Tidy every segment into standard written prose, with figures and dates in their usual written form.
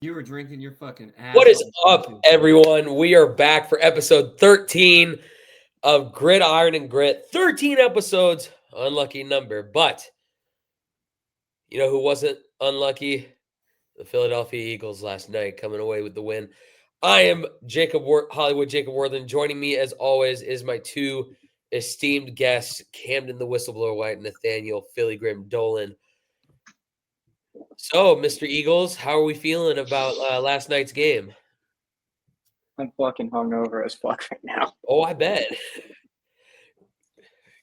You were drinking your fucking ass. What is up, everyone? We are back for episode 13 of Gridiron and Grit. 13 episodes, unlucky number. But you know who wasn't unlucky? The Philadelphia Eagles last night, coming away with the win. I am Hollywood Jacob Worthen. Joining me, as always, is my two esteemed guests, Camden the Whistleblower White and Nathaniel Philly Grim Dolan. So, Mr. Eagles, how are we feeling about last night's game? I'm fucking hungover as fuck right now. Oh, I bet.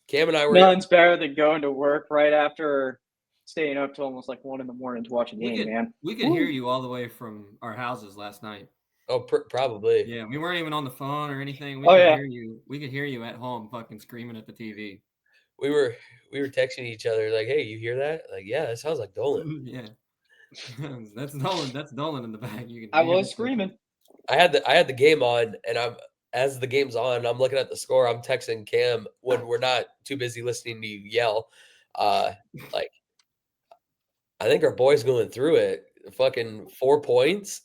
Cam and I were. Nothing's better than going to work right after staying up till almost like 1 a.m. to watch a game, man. We could hear you all the way from our houses last night. Oh, probably. Yeah, we weren't even on the phone or anything. We could hear you at home, fucking screaming at the TV. We were texting each other like, "Hey, you hear that?" Like, yeah, that sounds like Dolan. Yeah, that's Dolan. That's Dolan in the back. I was screaming. I had the game on, and as the game's on, I'm looking at the score. I'm texting Cam when we're not too busy listening to you yell. Like, I think our boy's going through it. Fucking 4 points.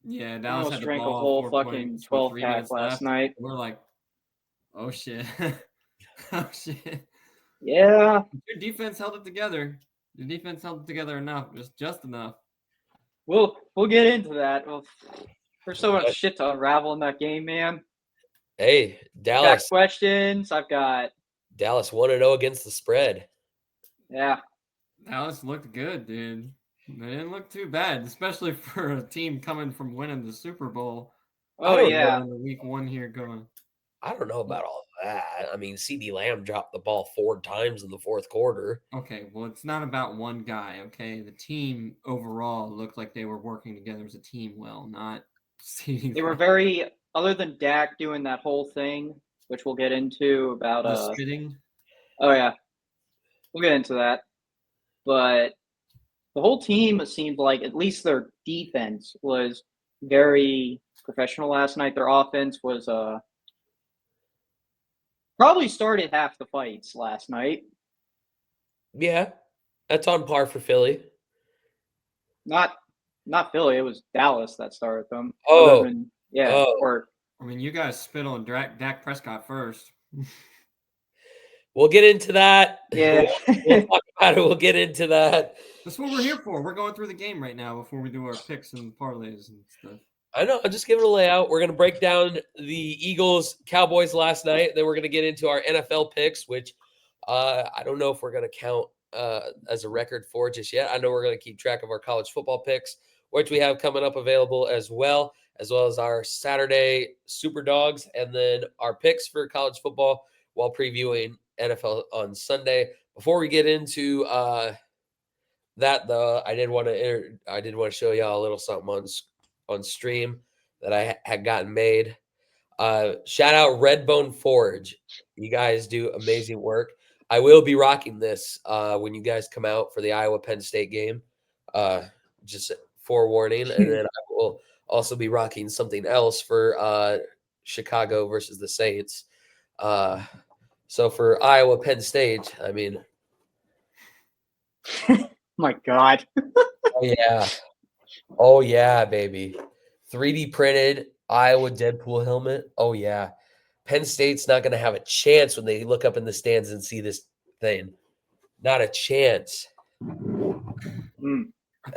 Yeah, Dallas had drank a whole fucking 12-pack last night. We're like, oh shit, oh shit. Yeah. Your defense held it together. Your defense held it together enough, just enough. We'll get into that. Well, there's so much shit to unravel in that game, man. Hey, Dallas. I've got questions. I've got Dallas 1-0 against the spread. Yeah. Dallas looked good, dude. They didn't look too bad, especially for a team coming from winning the Super Bowl. Oh, yeah. In the week 1 here going. I don't know about all that. I mean, CD Lamb dropped the ball 4 times in the fourth quarter. Okay, well, it's not about one guy, okay? The team overall looked like they were working together as a team well, not CD. They were very, other than Dak doing that whole thing, which we'll get into about the spitting. Oh, yeah. We'll get into that. But the whole team seemed like at least their defense was very professional last night. Their offense was probably started half the fights last night. Yeah, that's on par for Philly. Not Philly. It was Dallas that started them. Oh, I mean, you guys spit on Dak Prescott first. We'll get into that. Yeah. We'll talk about it. We'll get into that. That's what we're here for. We're going through the game right now before we do our picks and parlays and stuff. I know. I'm just giving a layout. We're going to break down the Eagles-Cowboys last night. Then we're going to get into our NFL picks, which I don't know if we're going to count as a record for just yet. I know we're going to keep track of our college football picks, which we have coming up available as well as our Saturday Superdogs, and then our picks for college football while previewing NFL on Sunday. Before we get into that, though, I did want to show y'all a little something on stream that I had gotten made. Shout out Redbone Forge. You guys do amazing work. I will be rocking this when you guys come out for the Iowa Penn State game. Just forewarning, and then I will also be rocking something else for Chicago versus the Saints. So for Iowa Penn State, I mean, my God. Oh yeah, baby. 3D printed Iowa Deadpool helmet. Oh yeah. Penn State's not going to have a chance when they look up in the stands and see this thing. Not a chance. I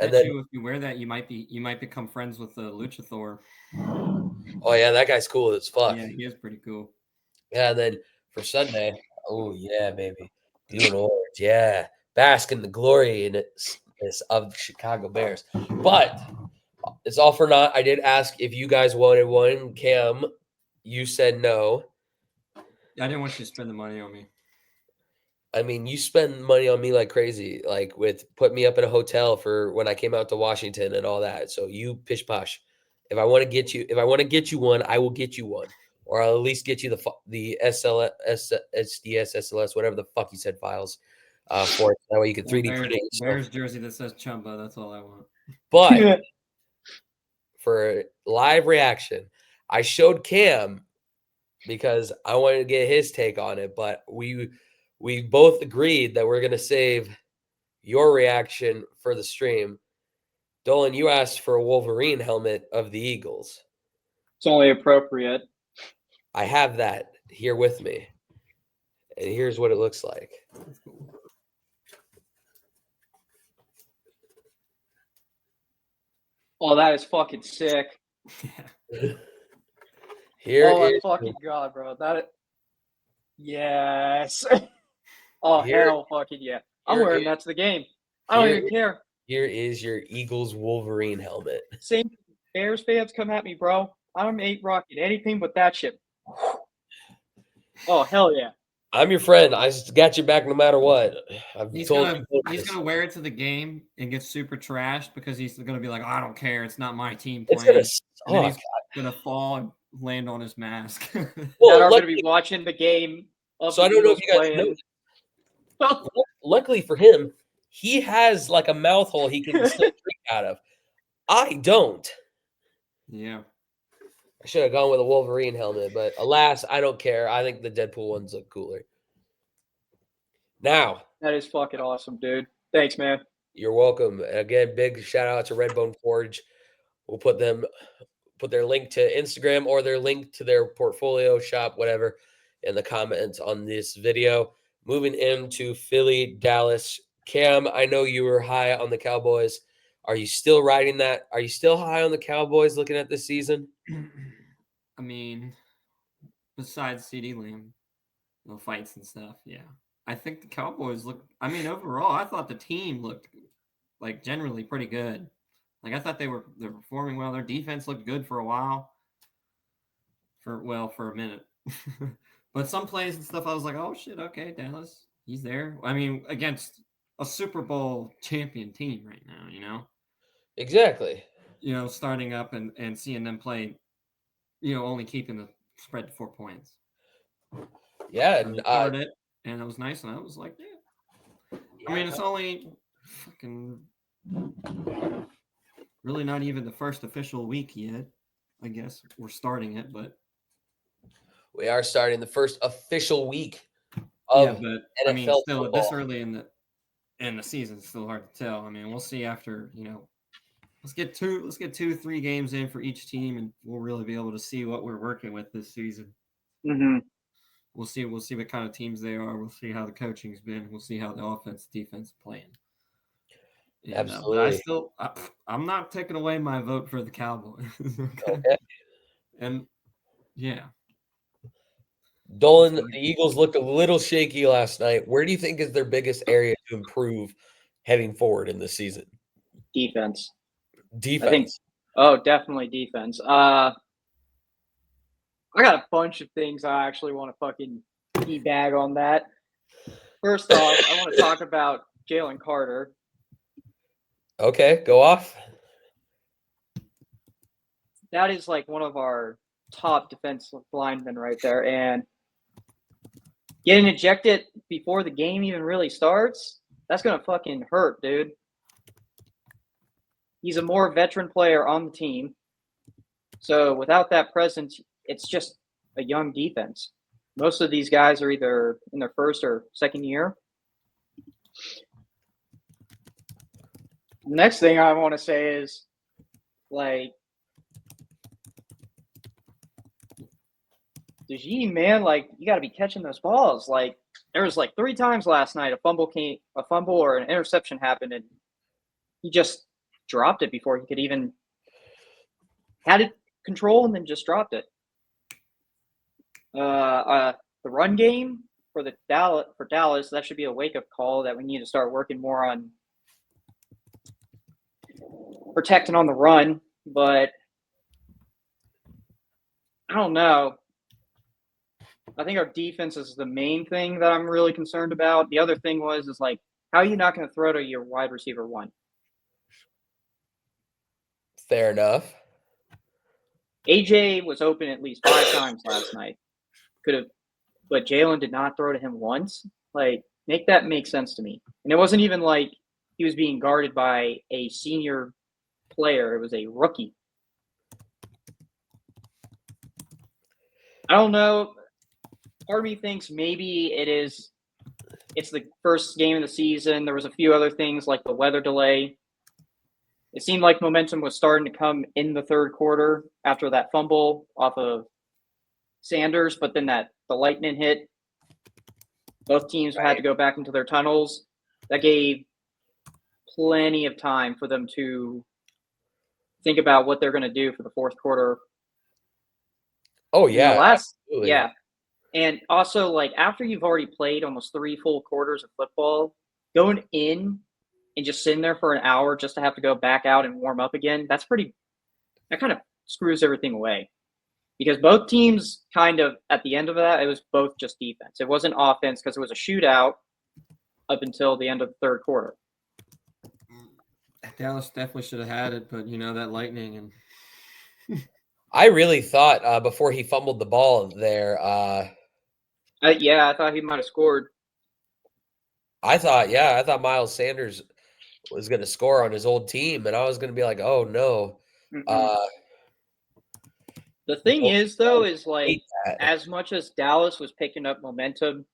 bet you if you wear that, you might become friends with Luchathor. Oh yeah, that guy's cool as fuck. Yeah, he is pretty cool. Yeah, and then for Sunday, oh yeah, baby, blue and orange, yeah, bask in the glory of the Chicago Bears. But it's all for naught. I did ask if you guys wanted one. Cam, you said no. I didn't want you to spend the money on me. I mean, you spend money on me like crazy, like with putting me up in a hotel for when I came out to Washington and all that. So you pish posh. If I want to get you one, I will get you one, or I'll at least get you the SLS, SDS, SLS, whatever the fuck you said files for it. That way you can 3D print it. Bears jersey that says Chumba. That's all I want. But for live reaction, I showed Cam because I wanted to get his take on it, but we both agreed that we're going to save your reaction for the stream. Dolan, you asked for a Wolverine helmet of the Eagles. It's only appropriate. I have that here with me. And here's what it looks like. Oh, that is fucking sick. Here Oh my is fucking god, bro. Yes. Oh Here- hell fucking yeah. I'm here wearing is- that to the game. I don't here even care. Here is your Eagles Wolverine helmet. Same Bears fans come at me, bro. I ain't rocking anything but that shit. Oh hell yeah. I'm your friend. I just got your back no matter what. I've He's told gonna you he's gonna wear it to the game and get super trashed because he's gonna be like, I don't care, it's not my team it's playing. gonna And then suck. he's gonna fall and land on his mask. That Well, are luckily, gonna be watching the game of so I the don't know if Eagles you guys playing. know. Luckily for him, he has like a mouth hole he can still drink out of. I don't. Yeah. I should have gone with a Wolverine helmet, but alas, I don't care. I think the Deadpool ones look cooler. Now, That is fucking awesome, dude. Thanks, man. you're welcome. Again, big shout out to Redbone Forge. We'll put their link to Instagram or their link to their portfolio shop, whatever, in the comments on this video. Moving into Philly, Dallas. Cam, I know you were high on the Cowboys. Are you still riding that? Are you still high on the Cowboys looking at this season? I mean, besides CD Lamb, the fights and stuff, yeah. I think the Cowboys look. I mean, overall, I thought the team looked like generally pretty good. Like I thought they're performing well. Their defense looked good for a while. For a minute. But some plays and stuff, I was like, oh shit, okay, Dallas, he's there. I mean, against a Super Bowl champion team right now, Exactly. starting up and seeing them play, only keeping the spread to 4 points. Yeah, And and they covered it, and it was nice. And I was like, yeah. I mean, it's only fucking really not even the first official week yet. I guess we're starting it, but we are starting the first official week yeah, of but NFL I mean, still football. this early in the season, it's still hard to tell. I mean, we'll see after let's get 2-3 games in for each team, and we'll really be able to see what we're working with this season. Mm-hmm. We'll see what kind of teams they are. We'll see how the coaching's been. We'll see how the offense, defense playing. And, Absolutely. but I'm not taking away my vote for the Cowboys. Okay. And yeah, Dolan, the Eagles looked a little shaky last night. Where do you think is their biggest area to improve heading forward in the season? Defense. Defense. I think. Oh, definitely defense. I got a bunch of things I actually want to fucking debag on that. First off, I want to talk about Jalen Carter. Okay, go off. That is like one of our top defensive linemen right there. And getting ejected before the game even really starts, that's going to fucking hurt, dude. He's a more veteran player on the team. So without that presence, it's just a young defense. Most of these guys are either in their first or second year. The next thing I want to say is, like, DeGene, man, like, you got to be catching those balls. Like, there was like 3 times last night a fumble or an interception happened, and he just dropped it before he could even had it control and then just dropped it. The run game for Dallas, that should be a wake-up call that we need to start working more on protecting on the run, but I don't know. I think our defense is the main thing that I'm really concerned about. The other thing is like, how are you not going to throw to your wide receiver 1? Fair enough. AJ was open at least 5 times last night. But Jalen did not throw to him once. Like, make that make sense to me. And it wasn't even like he was being guarded by a senior player. It was a rookie. I don't know. Part of me thinks maybe it's the first game of the season. There was a few other things like the weather delay. it seemed like momentum was starting to come in the third quarter after that fumble off of Sanders, but then the lightning hit. Both teams had to go back into their tunnels. That gave plenty of time for them to think about what they're going to do for the fourth quarter. Oh yeah, absolutely. Yeah. And also, like, after you've already played almost 3 full quarters of football, going in and just sitting there for an hour just to have to go back out and warm up again, that kind of screws everything away. Because both teams kind of, at the end of that, it was both just defense. It wasn't offense because it was a shootout up until the end of the third quarter. Dallas definitely should have had it, but, that lightning and I really thought before he fumbled the ball there. Yeah, I thought he might have scored. I thought Miles Sanders was going to score on his old team, and I was going to be like, oh no. The thing is, though, is like as much as Dallas was picking up momentum,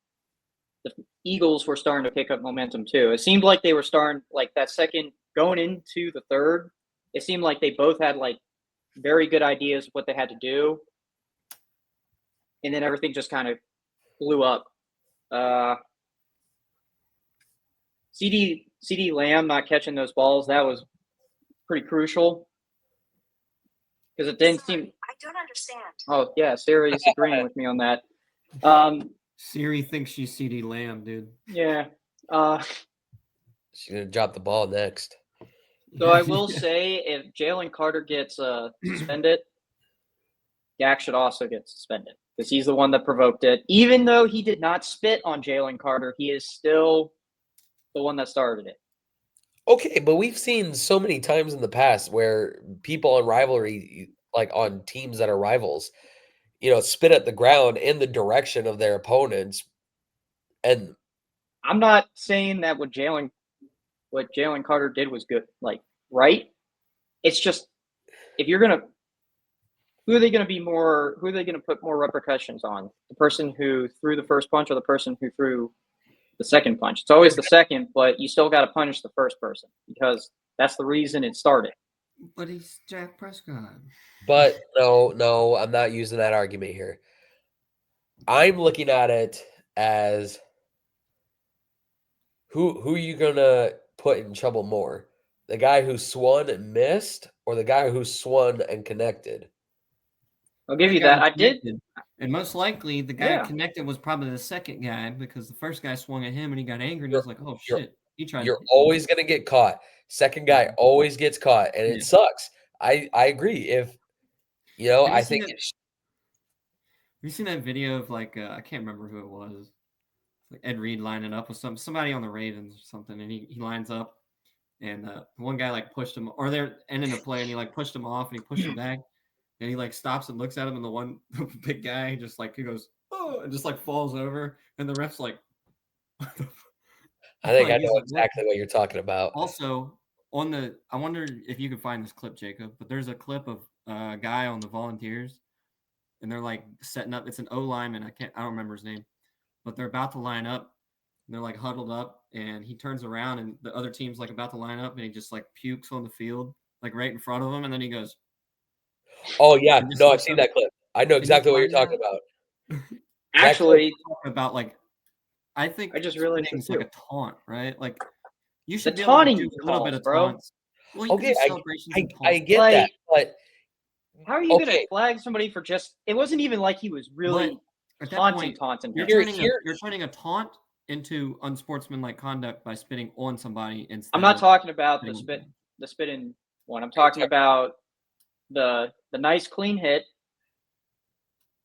the Eagles were starting to pick up momentum too. It seemed like they were starting, like that second going into the third, it seemed like they both had like very good ideas of what they had to do. And then everything just kind of blew up. CD Lamb not catching those balls, that was pretty crucial. Because it didn't seem. I don't understand. Oh, yeah, Siri's agreeing with me on that. Siri thinks she's CD Lamb, dude. Yeah. She's going to drop the ball next. So I will say, if Jalen Carter gets suspended, Dak should also get suspended because he's the one that provoked it. Even though he did not spit on Jalen Carter, he is still the one that started it. Okay, but we've seen so many times in the past where people on rivalry, like on teams that are rivals, spit at the ground in the direction of their opponents. And I'm not saying that what Jalen Carter did was good, like, right? It's just, if you're going to, who are they going to put more repercussions on? The person who threw the first punch or the person who threw the second punch? It's always the second, but you still got to punish the first person because that's the reason it started. But he's Dak Prescott. But no, I'm not using that argument here. I'm looking at it as who are you going to put in trouble more? The guy who swung and missed or the guy who swung and connected? I'll give you that. I did. And most likely the guy connected was probably the second guy because the first guy swung at him and he got angry and he was like, oh, shit. You're always going to get caught. Second guy always gets caught, and it sucks. I agree. If, I think. Have you seen that video of like, I can't remember who it was. Like Ed Reed lining up with somebody on the Ravens or something, and he lines up, and one guy like pushed him, or they're ending a play, and he like pushed him off, and he pushed him back, and he like stops and looks at him, and the one big guy just like he goes, oh, and just like falls over, and the ref's like, I think I know exactly what you're talking about. Also, I wonder if you can find this clip, Jacob, but there's a clip of a guy on the Volunteers, and they're like setting up. It's an O lineman. I don't remember his name, but they're about to line up. And they're like huddled up, and he turns around, and the other team's like about to line up, and he just like pukes on the field, like right in front of him, and then he goes. Oh yeah, no, I've seen that clip. I know exactly what you're talking about. Actually, about like, I think I just realized it's like a taunt, right? Like you should the be able to taunting do a little bit of bro. taunts. Well, okay, I get like, that, but how are you going to flag somebody for just? It wasn't even like he was really taunting. You're turning a taunt into unsportsmanlike conduct by spitting on somebody instead. I'm not talking about the spitting one. I'm talking about the nice clean hit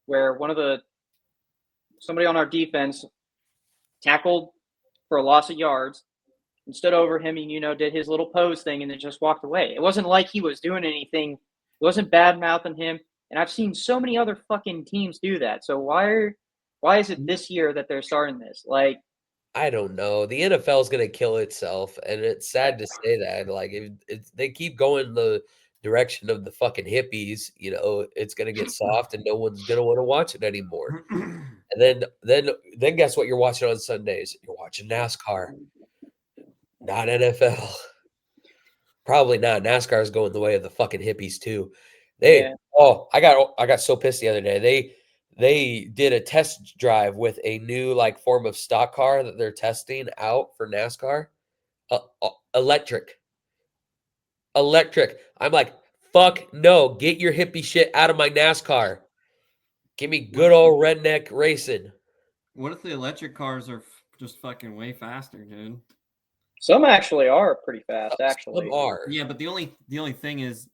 where somebody on our defense tackled for a loss of yards and stood over him and did his little pose thing and then just walked away. It wasn't like he was doing anything. It wasn't bad mouthing him. And I've seen so many other fucking teams do that. So why is it this year that they're starting this? Like, I don't know. The NFL is going to kill itself, and it's sad to say that. Like, if they keep going the direction of the fucking hippies, it's going to get soft, and no one's going to want to watch it anymore. And then guess what you're watching on Sundays? You're watching NASCAR, not NFL. Probably not. NASCAR is going the way of the fucking hippies too. Yeah. I got so pissed the other day. They did a test drive with a new like form of stock car that they're testing out for NASCAR. Electric. I'm like, fuck no, get your hippie shit out of my NASCAR. Give me good old redneck racing. What if the electric cars are just fucking way faster, dude? Some actually are pretty fast, actually. Some are. Yeah, but the only thing is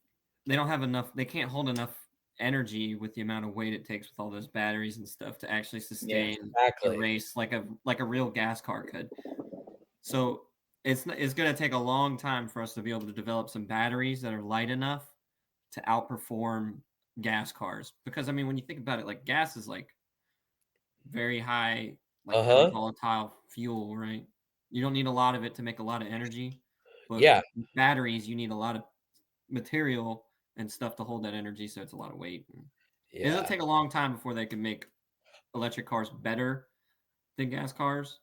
they don't have enough. They can't hold enough energy with the amount of weight it takes with all those batteries and stuff to actually sustain exactly. a race like a real gas car could. So it's going to take a long time for us to be able to develop some batteries that are light enough to outperform gas cars. Because I mean, when you think about it, like gas is like very high, like pretty volatile fuel, right? You don't need a lot of it to make a lot of energy. But Yeah. batteries, you need a lot of material and stuff to hold that energy, so it's a lot of weight. Yeah. It'll take a long time before they can make electric cars better than gas cars.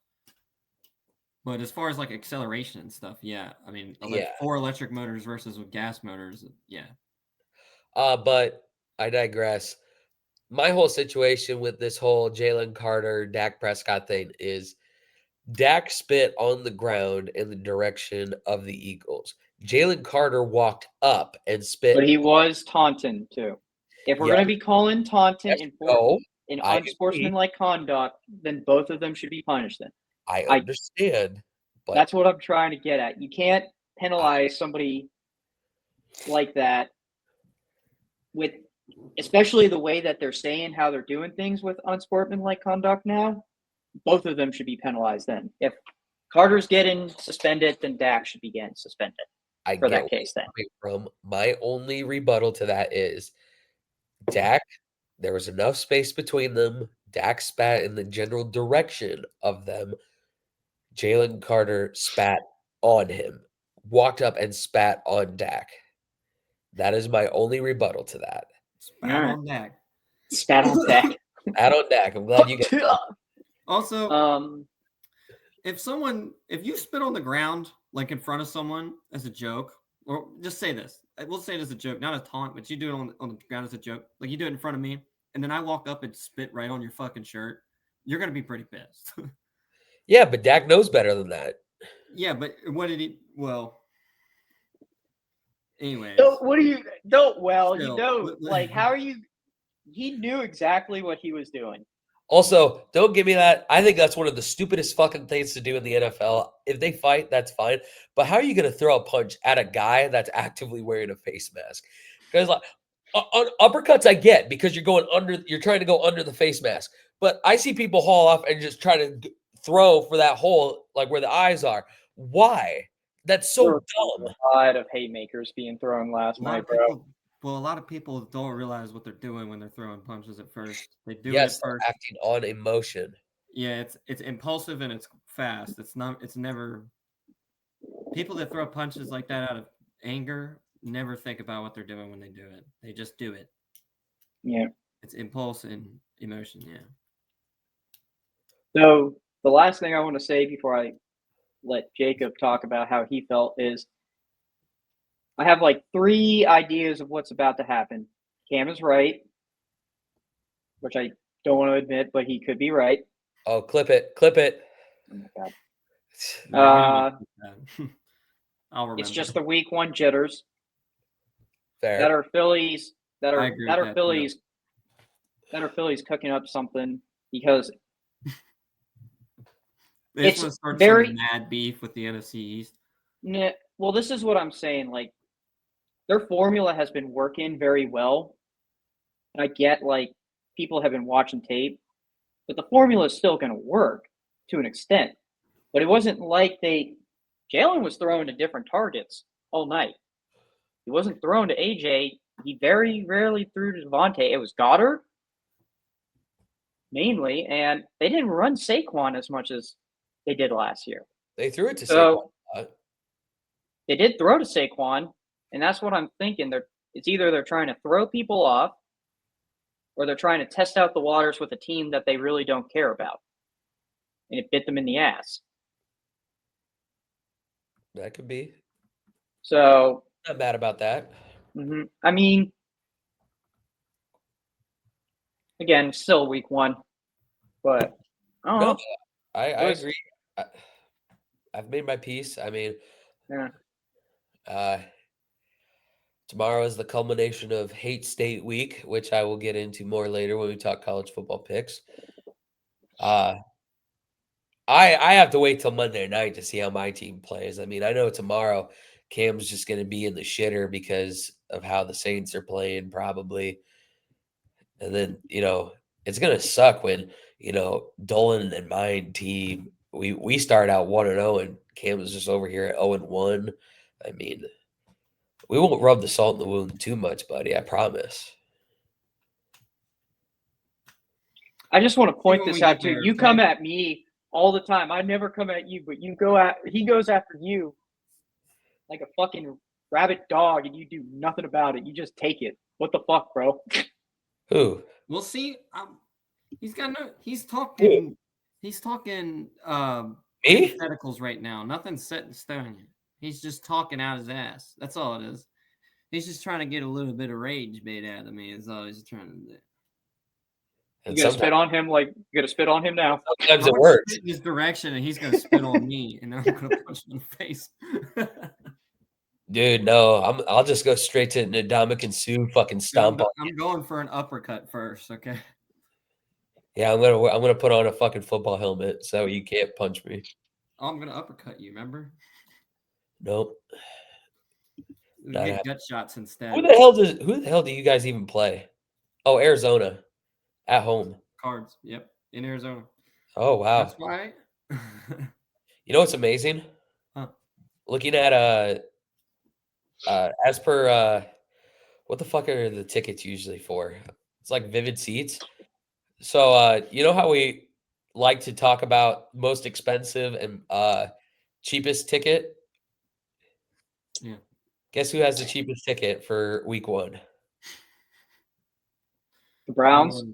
But as far as like acceleration and stuff, yeah. I mean, 4 electric motors versus with gas motors, yeah. But I digress. My whole situation with this whole Jalen Carter, Dak Prescott thing is Dak spit on the ground in the direction of the Eagles. Jalen Carter walked up and spit. But he was taunting too. If we're going to be calling taunting in unsportsmanlike conduct, then both of them should be punished then. I understand. But that's what I'm trying to get at. You can't penalize somebody like that with, especially the way that they're saying how they're doing things with unsportsmanlike conduct now. Both of them should be penalized then. If Carter's getting suspended, then Dak should be getting suspended for that case then. From my only rebuttal to that is Dak, there was enough space between them. Dak spat in the general direction of them. Jalen Carter spat on him, walked up and spat on Dak. That is my only rebuttal to that. Spat on Dak. Spat on Dak. Spat on Dak. I'm glad you get that. Also, if you spit on the ground, like in front of someone as a joke, or just say this, we'll say it as a joke, not a taunt, but you do it on the ground as a joke, like you do it in front of me, and then I walk up and spit right on your fucking shirt, you're going to be pretty pissed. Yeah, but Dak knows better than that. Yeah, but what did he, anyways. Like, how are you, he knew exactly what he was doing. Also, don't give me that. I think that's one of the stupidest fucking things to do in the NFL. If they fight, that's fine. But how are you going to throw a punch at a guy that's actively wearing a face mask? Because like uppercuts, I get because you're trying to go under the face mask. But I see people haul off and just try to throw for that hole, like where the eyes are. Why? That's so dumb. A lot of haymakers being thrown last night, bro. Well, a lot of people don't realize what they're doing when they're throwing punches at first. They do it first. Acting on emotion. Yeah, it's impulsive and it's fast. It's never people that throw punches like that out of anger never think about what they're doing when they do it. They just do it. Yeah. It's impulse and emotion, yeah. So the last thing I want to say before I let Jacob talk about how he felt is I have like 3 ideas of what's about to happen. Cam is right, which I don't want to admit, but he could be right. Oh, clip it. Oh my God. I'll remember. It's just the week 1 jitters. Fair. That are Phillies cooking up something because they just want to start some mad beef with the NFC East. Well, this is what I'm saying. Like, their formula has been working very well. And I get, like, people have been watching tape. But the formula is still going to work to an extent. But it wasn't like Jalen was throwing to different targets all night. He wasn't throwing to AJ. He very rarely threw to Devontae. It was Goddard, mainly. And they didn't run Saquon as much as they did last year. They threw it to Saquon. They did throw to Saquon. And that's what I'm thinking. It's either they're trying to throw people off or they're trying to test out the waters with a team that they really don't care about. And it bit them in the ass. That could be. So, Not mad about that. I mean, again, still week 1, but I don't No, know. I Was- agree. I've made my peace. I mean, Yeah. tomorrow is the culmination of Hate State Week, which I will get into more later when we talk college football picks. I have to wait till Monday night to see how my team plays. I mean, I know tomorrow Cam's just going to be in the shitter because of how the Saints are playing, probably. And then, it's going to suck when, Dolan and my team, we start out 1-0 and Cam is just over here at 0-1. I mean, we won't rub the salt in the wound too much, buddy. I promise. I just want to point when this we out get too. there, You okay? come at me all the time. I never come at you, but he goes after you like a fucking rabid dog, and you do nothing about it. You just take it. What the fuck, bro? Who? We'll see. He's got no. He's talking. He's talking Me? hypotheticals right now. Nothing's set in stone yet. He's just talking out his ass. That's all it is. He's just trying to get a little bit of rage bait out of me. Is all he's trying to do. And You gonna spit on him? Like, you gonna spit on him now? sometimes I'm it gonna works. spit in his direction, and he's gonna spit on me, and then I'm gonna punch him in the face. Dude, no, I'll just go straight to Ndamukong Suh, fucking stomp on. I'm going for an uppercut first, okay? Yeah, I'm gonna put on a fucking football helmet so you can't punch me. Oh, I'm gonna uppercut you. Remember? Nope. We Not get happening. gut shots instead. Who the hell do you guys even play? Oh, Arizona. At home. Cards. Yep, in Arizona. Oh, wow. That's why. You know what's amazing? Huh. Looking at as per what the fuck are the tickets usually for? It's like Vivid Seats. So you know how we like to talk about most expensive and cheapest ticket? Yeah. Guess who has the cheapest ticket for week 1? The Browns.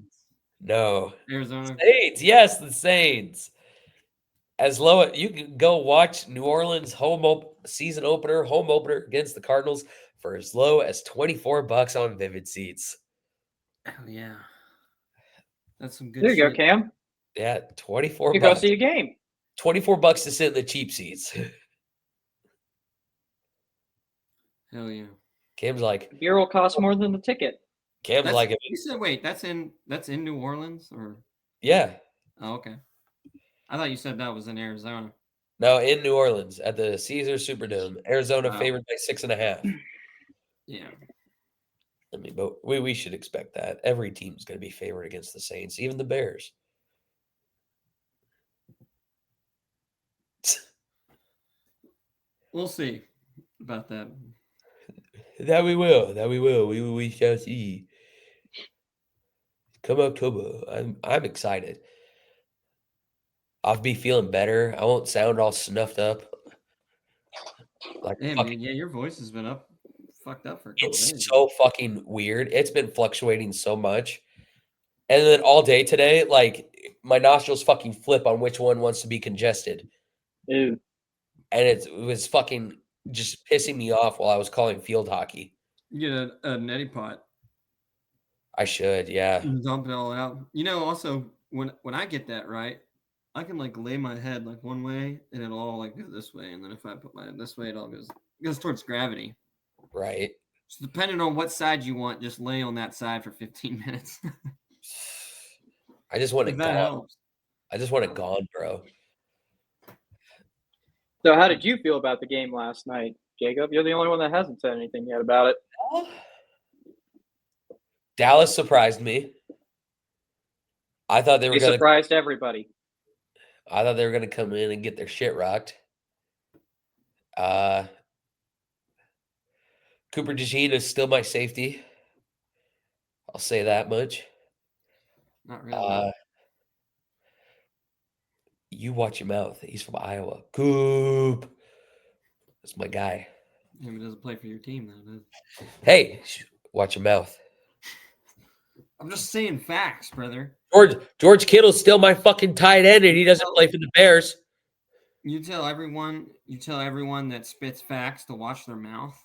No. Arizona. Saints. Yes, the Saints. As low as you can go watch New Orleans season opener, home opener against the Cardinals for as low as $24 on Vivid Seats. Hell yeah. That's some good There you shit. go, Cam. Yeah, 24 You go bucks. see a game. $24 to sit in the cheap seats. Hell yeah. Cam's like, The beer will cost more than the ticket. Cam's That's, like, you said wait, that's in New Orleans or yeah. oh, okay. I thought you said that was in Arizona. No, in New Orleans at the Caesars Superdome. Arizona Wow. favored by 6.5. Yeah. I mean, but we should expect that. Every team's going to be favored against the Saints, even the Bears. We'll see about that. That we will. That we will. We shall see. Come October. I'm excited. I'll be feeling better. I won't sound all snuffed up. Like Damn, fucking, dude, yeah, your voice has been fucked up for a couple days. it's so fucking weird. It's been fluctuating so much. And then all day today, like my nostrils fucking flip on which one wants to be congested. Ew. And it was fucking just pissing me off while I was calling field hockey. You get a neti pot. I should, yeah. Dump it all out. You know, also when I get that right, I can like lay my head like one way and it'll all like go this way, and then if I put my head this way, it all goes towards gravity. Right. So depending on what side you want, just lay on that side for 15 minutes. I just want it If that gone. helps. I just want it gone, bro. So, how did you feel about the game last night, Jacob? You're the only one that hasn't said anything yet about it. Dallas surprised me. I thought they were going to surprised everybody. I thought they were going to come in and get their shit rocked. Cooper DeJean is still my safety. I'll say that much. Not really. You watch your mouth. He's from Iowa. Coop. That's my guy. Yeah, but it doesn't play for your team, though. Hey, watch your mouth. I'm just saying facts, brother. George Kittle's still my fucking tight end, and he doesn't play for the Bears. You tell everyone that spits facts to watch their mouth.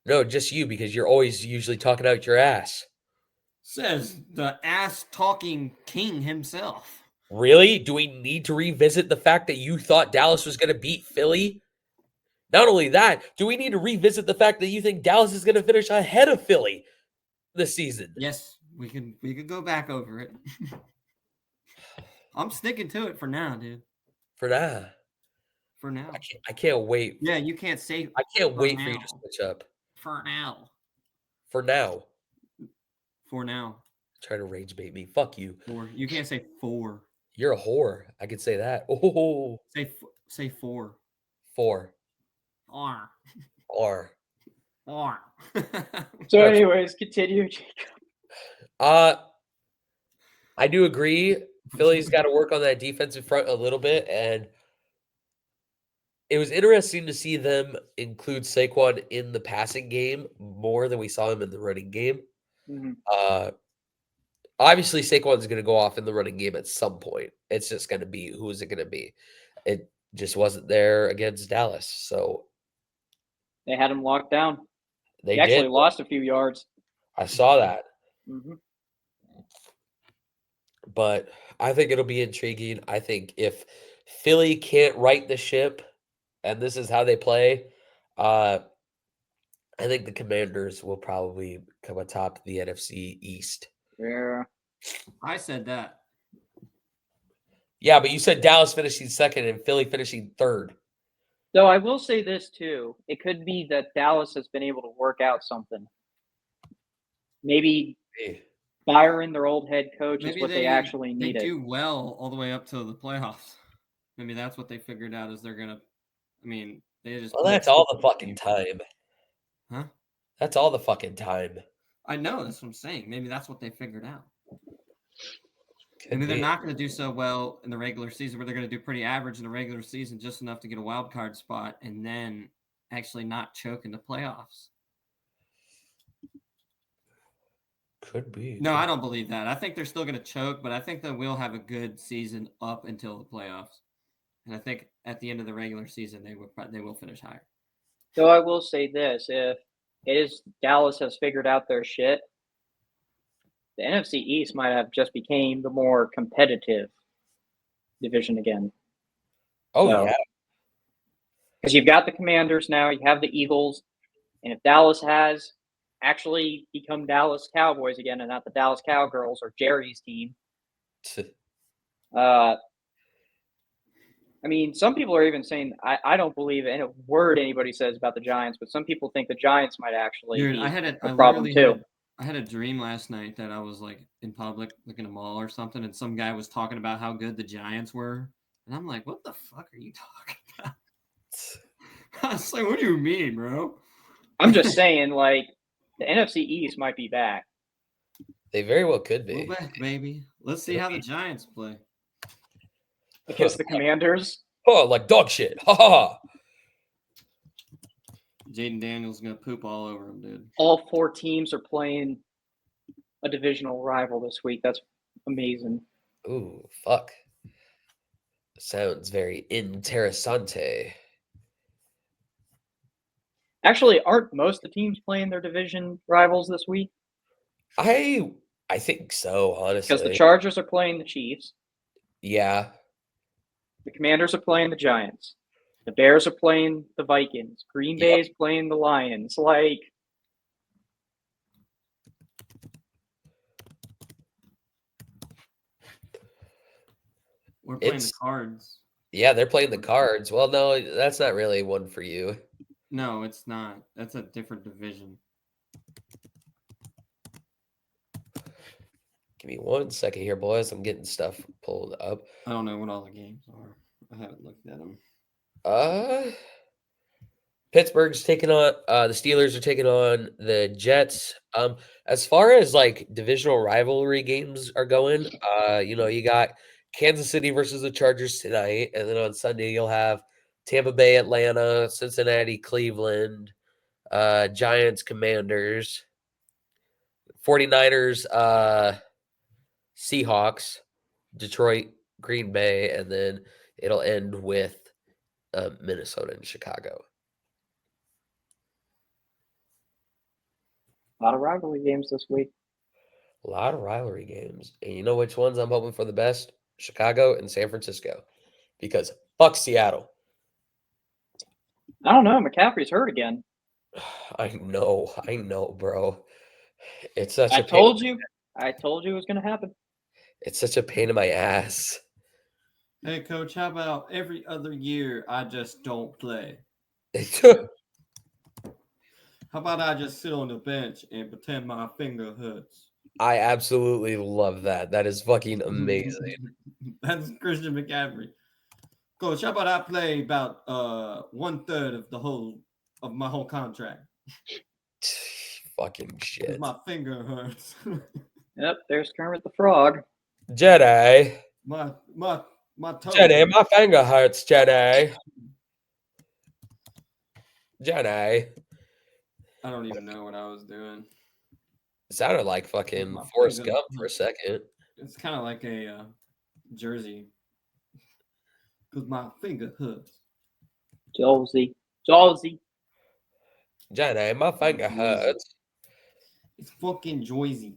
No, just you, because you're always usually talking out your ass. Says the ass talking king himself. Really? Do we need to revisit the fact that you thought Dallas was going to beat Philly? Not only that, do we need to revisit the fact that you think Dallas is going to finish ahead of Philly this season? Yes, we could go back over it. I'm sticking to it for now, dude. For now. For now. I can't wait. Yeah, you can't say. I can't wait now. for you to switch up. For now. For now. For now. Try to rage bait me. Fuck you. You can't say for. You're a whore. I could say that. Oh. Say for. For. R. R. R. So, anyways, continue, Jacob. I do agree. Philly's got to work on that defensive front a little bit, and it was interesting to see them include Saquon in the passing game more than we saw him in the running game. Mm-hmm. Obviously, Saquon's going to go off in the running game at some point. It's just going to be, who is it going to be? It just wasn't there against Dallas, so They had him locked down. they actually did. Lost a few yards. I saw that. Mm-hmm. But I think it'll be intriguing. I think if Philly can't right the ship, and this is how they play, I think the Commanders will probably come atop the NFC East. Yeah. I said that. Yeah, but you said Dallas finishing second and Philly finishing third. Though I will say this too. It could be that Dallas has been able to work out something. Maybe firing their old head coach is what they actually needed. They do well all the way up to the playoffs. Maybe that's what they figured out is they're going to – I mean, they just – Well, that's all the fucking time. Huh? That's all the fucking time. I know. That's what I'm saying. Maybe that's what they figured out. Maybe they're not going to do so well in the regular season, but they're going to do pretty average in the regular season, just enough to get a wild card spot, and then actually not choke in the playoffs. Could be. No, I don't believe that. I think they're still going to choke, but I think they will have a good season up until the playoffs. And I think at the end of the regular season, they will finish higher. So I will say this: if Dallas has figured out their shit, the NFC East might have just became the more competitive division again. Oh, yeah. Because you've got the Commanders now, you have the Eagles, and if Dallas has actually become Dallas Cowboys again and not the Dallas Cowgirls or Jerry's team, I mean, some people are even saying, I don't believe in a word anybody says about the Giants, but some people think the Giants might actually be a problem too. I had a dream last night that I was like in public, like in a mall or something, and some guy was talking about how good the Giants were. And I'm like, what the fuck are you talking about? I was like, what do you mean, bro? I'm just saying, like, the NFC East might be back. They very well could be. We're back, baby. Let's see how the Giants play. Against the Commanders? Oh, like dog shit. Ha ha ha. Jaden Daniels going to poop all over him, dude. All four teams are playing a divisional rival this week. That's amazing. Ooh, fuck. Sounds very interessante. Actually, aren't most of the teams playing their division rivals this week? I think so, honestly. Because the Chargers are playing the Chiefs. Yeah. The Commanders are playing the Giants. The Bears are playing the Vikings. Green Bay is playing the Lions. Like, we're playing the Cards. Yeah, they're playing the Cards. Well, no, that's not really one for you. No, it's not. That's a different division. Give me 1 second here, boys. I'm getting stuff pulled up. I don't know what all the games are. I haven't looked at them. Pittsburgh's taking on the Steelers are taking on the Jets. As far as like divisional rivalry games are going, you got Kansas City versus the Chargers tonight, and then on Sunday you'll have Tampa Bay, Atlanta, Cincinnati, Cleveland, Giants, Commanders, 49ers, Seahawks, Detroit, Green Bay, and then it'll end with Minnesota and Chicago. A lot of rivalry games this week. A lot of rivalry games. And you know which ones I'm hoping for the best? Chicago and San Francisco. Because fuck Seattle. I don't know. McCaffrey's hurt again. I know, bro. It's such I a pain. told you it was going to happen. It's such a pain in my ass. Hey, coach, how about every other year I just don't play? How about I just sit on the bench and pretend my finger hurts? I absolutely love that. That is fucking amazing. That's Christian McCaffrey. Coach, how about I play about 1/3 of my whole contract? Fucking shit. My finger hurts. Yep, there's Kermit the Frog. Jedi. my toe. Jedi, my finger hurts, Jedi. Jedi. I don't even know what I was doing. It sounded like fucking My Forrest finger Gump for a second. It's kind of like a jersey. Because my finger hurts. Josie. Jedi, my finger hurts. It's fucking Joyzy.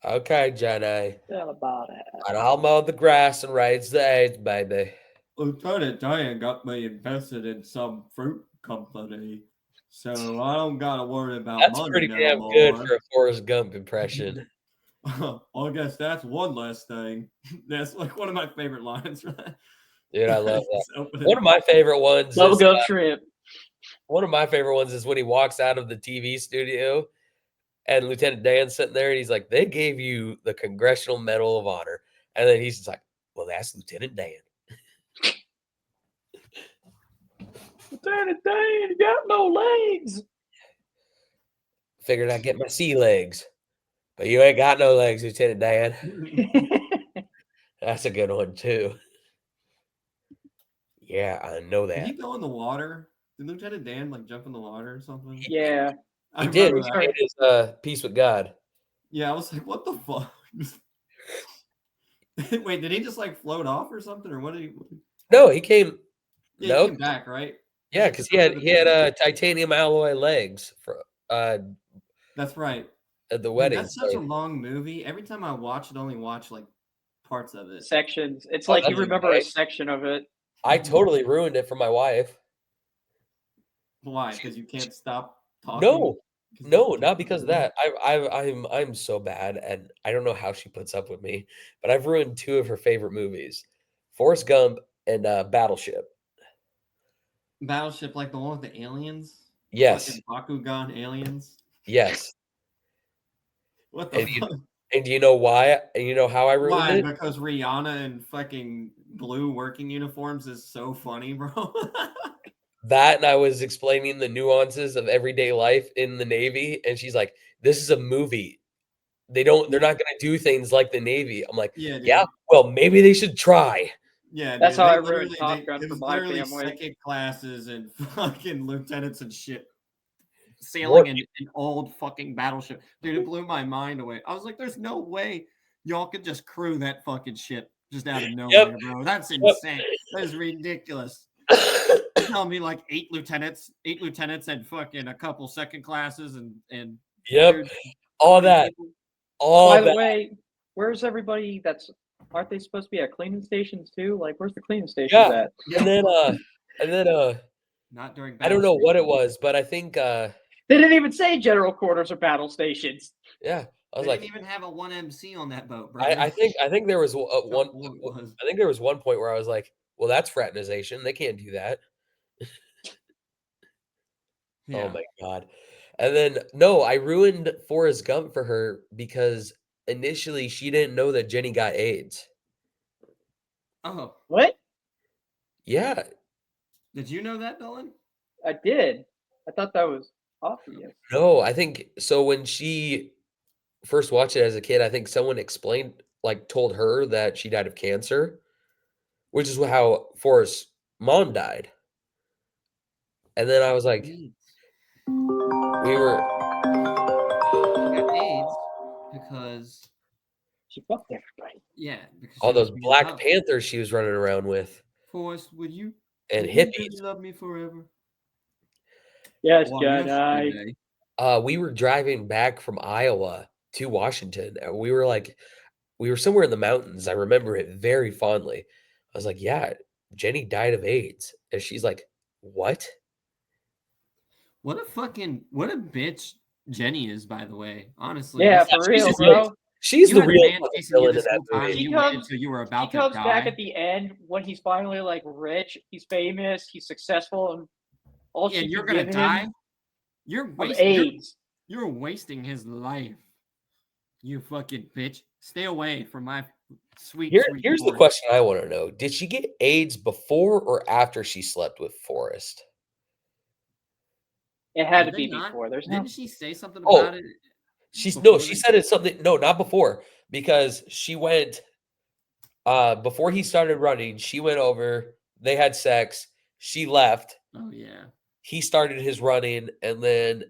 Okay, Jedi. Tell about it. And I'll mow the grass and raise the eggs, baby. Lieutenant Dan got me invested in some fruit company, so I don't gotta worry about That's money pretty no damn more. good for a Forrest Gump impression. I guess that's one less thing. That's like one of my favorite lines. Dude, I love that. Opening. One of my favorite ones Bubblegum shrimp. One of my favorite ones is when he walks out of the TV studio and Lieutenant Dan's sitting there and he's like, they gave you the Congressional Medal of Honor. And then he's just like, well, that's Lieutenant Dan. Lieutenant Dan, you got no legs. Figured I'd get my sea legs. But you ain't got no legs, Lieutenant Dan. That's a good one, too. Yeah, I know Did that. he go in the water? Did Lieutenant Dan like jump in the water or something? Yeah. He did. He That. made his peace with God. Yeah, I was like, what the fuck? Wait, did he just like float off or something, or what did he? No, he came. Yeah, no, he came back, right? Yeah, because he had titanium alloy legs for That's right. at the Dude, wedding. that's such a long movie. Every time I watch it, only watch like parts of it. Sections. It's like you that's remember okay. a section of it. I totally ruined it for my wife. Why? Because you can't stop talking. No, not because of that. I'm so bad, and I don't know how she puts up with me. But I've ruined two of her favorite movies: Forrest Gump and Battleship. Battleship, like the one with the aliens. Yes. Fucking Bakugan aliens. Yes. What the fuck? And do you know why? And you know how I ruined Why? it? Because Rihanna in fucking blue working uniforms is so funny, bro. That, and I was explaining the nuances of everyday life in the Navy, and she's like, "This is a movie. They're not going to do things like the Navy." I'm like, "Yeah, well, maybe they should try." Yeah, that's dude, how I ruined Top Gun for my family. Second classes and fucking lieutenants and shit sailing in an old fucking battleship. Dude, it blew my mind away. I was like, "There's no way y'all could just crew that fucking ship just out of nowhere, bro. That's insane. That is ridiculous." Tell me like eight lieutenants and fucking a couple second classes and dude, all that people. By the way, where's everybody aren't they supposed to be at cleaning stations too? Like where's the cleaning stations at? And then not during I don't know what it was, but I think they didn't even say general quarters or battle stations. Yeah. I was they like, didn't even have a 1MC on that boat, bro. I think there was one. I think there was one point where I was like, "Well, that's fraternization. They can't do that." Yeah. Oh my god! And then no, I ruined Forrest Gump for her because initially she didn't know that Jenny got AIDS. Oh, what? Yeah. Did you know that, Dylan? I did. I thought that was obvious. No, I think so. When she first watched it as a kid, I think someone told her that she died of cancer, which is how Forrest's mom died. And then I was like, we got AIDS because she fucked everybody. Yeah, all those Black Panthers she was running around with. Forrest, would you and really hippies. love me forever? Yes, Well, Jedi. yesterday. We were driving back from Iowa to Washington. And we were somewhere in the mountains. I remember it very fondly. I was like, "Yeah, Jenny died of AIDS," and she's like, "What?" What a bitch Jenny is, by the way. Honestly, Yeah, this for She's real, the real. bro. She's you the had a real man fucking chasing you villain in this that whole time, and movie. you waited till you were He about to comes back die. at the end when he's finally like rich, he's famous, he's successful, and all Yeah, she you're can gonna give die. him You're of wasting. AIDS. You're wasting his life. You fucking bitch. Stay away from my sweet. Here's the Forrest. question I want to know: did she get AIDS before or after she slept with Forrest? It had to Did they be not? before. There's no. Didn't she say something Oh, about it? She before said it's something. No, not before, because she went before he started running. She went over. They had sex. She left. Oh yeah. He started his running, and then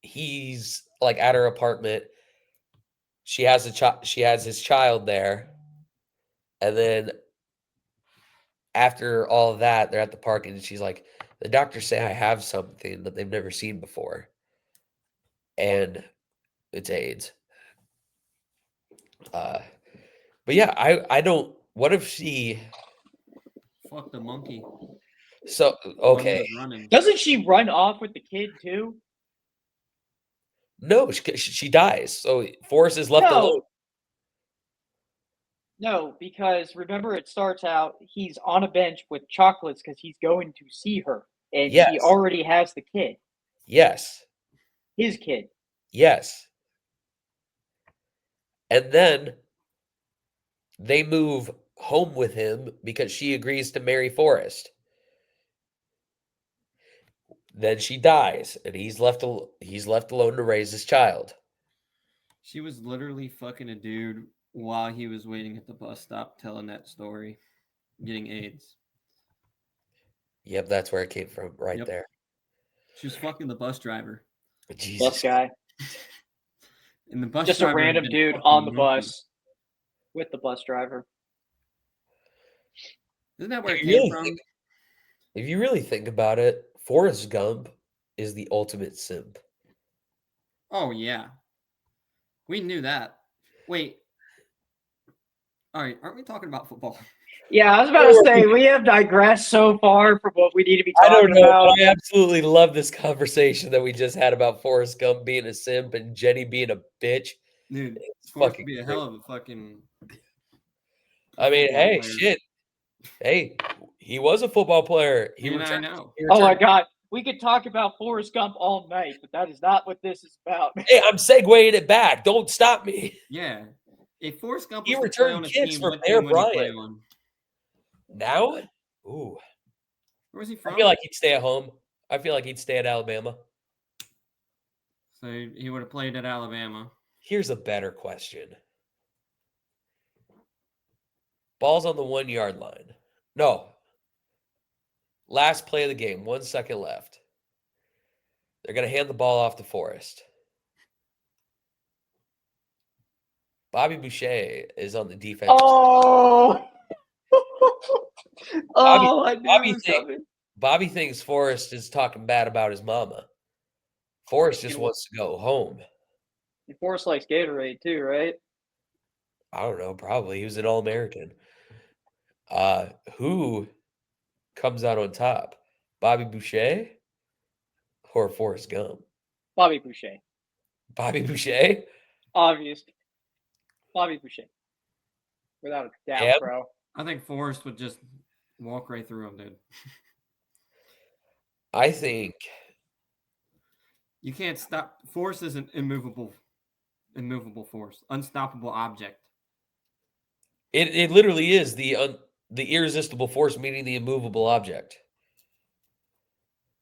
he's like at her apartment. She has a child. She has his child there, and then after all of that, they're at the park, and she's like, "The doctors say I have something that they've never seen before, and it's AIDS." But yeah, I don't. What if she? Fuck the monkey. So While he okay, was running. Doesn't she run off with the kid too? no, she dies. So Forrest is left alone. No, because remember, it starts out he's on a bench with chocolates because he's going to see her, and Yes, she already has the kid, yes, his kid. yes. And then they move home with him because she agrees to marry Forrest. Then she dies, and he's left alone to raise his child. She was literally fucking a dude while he was waiting at the bus stop telling that story, getting AIDS. Yep, that's where it came from, right Yep. there. She was fucking the bus driver. Jesus. Bus guy. And the bus Just a driver had random been dude fucking on the monkey. bus with the bus driver. Isn't that where it If you came really from? If you really think about it, Forrest Gump is the ultimate simp. Oh yeah. We knew that. Wait. All right, aren't we talking about football? Yeah, I was about to say we have digressed so far from what we need to be I talking don't know, about. but I absolutely love this conversation that we just had about Forrest Gump being a simp and Jenny being a bitch. Dude, It's Forrest fucking would be a great. hell of a fucking I mean, football hey, player. shit. Hey, he was a football player. He And I returned. know. He Oh my returned. god, we could talk about Forrest Gump all night, but that is not what this is about. Hey, I'm segueing it back. Don't stop me. Yeah. If Forrest Gump He was to play returned on a kicks team, for what Bear team would he play Bryant. on? Now? Ooh. Where was he I from? feel like he'd stay at home. I feel like he'd stay at Alabama. So he would have played at Alabama. Here's a better question. Ball's on the 1 yard line. No. Last play of the game, 1 second left. They're going to hand the ball off to Forrest. Bobby Boucher is on the defense. Oh, oh, I knew Bobby it was coming. Bobby thinks Forrest is talking bad about his mama. Forrest just wants to go home. And Forrest likes Gatorade too, right? I don't know. Probably. He was an All-American. Who comes out on top? Bobby Boucher or Forrest Gump? Bobby Boucher, Bobby Boucher? obvious. Bobby Boucher, without a doubt, Yep. bro. I think Forrest would just walk right through him, dude. I think You can't stop. Forrest is an immovable force, unstoppable object. it literally is the irresistible force meeting the immovable object.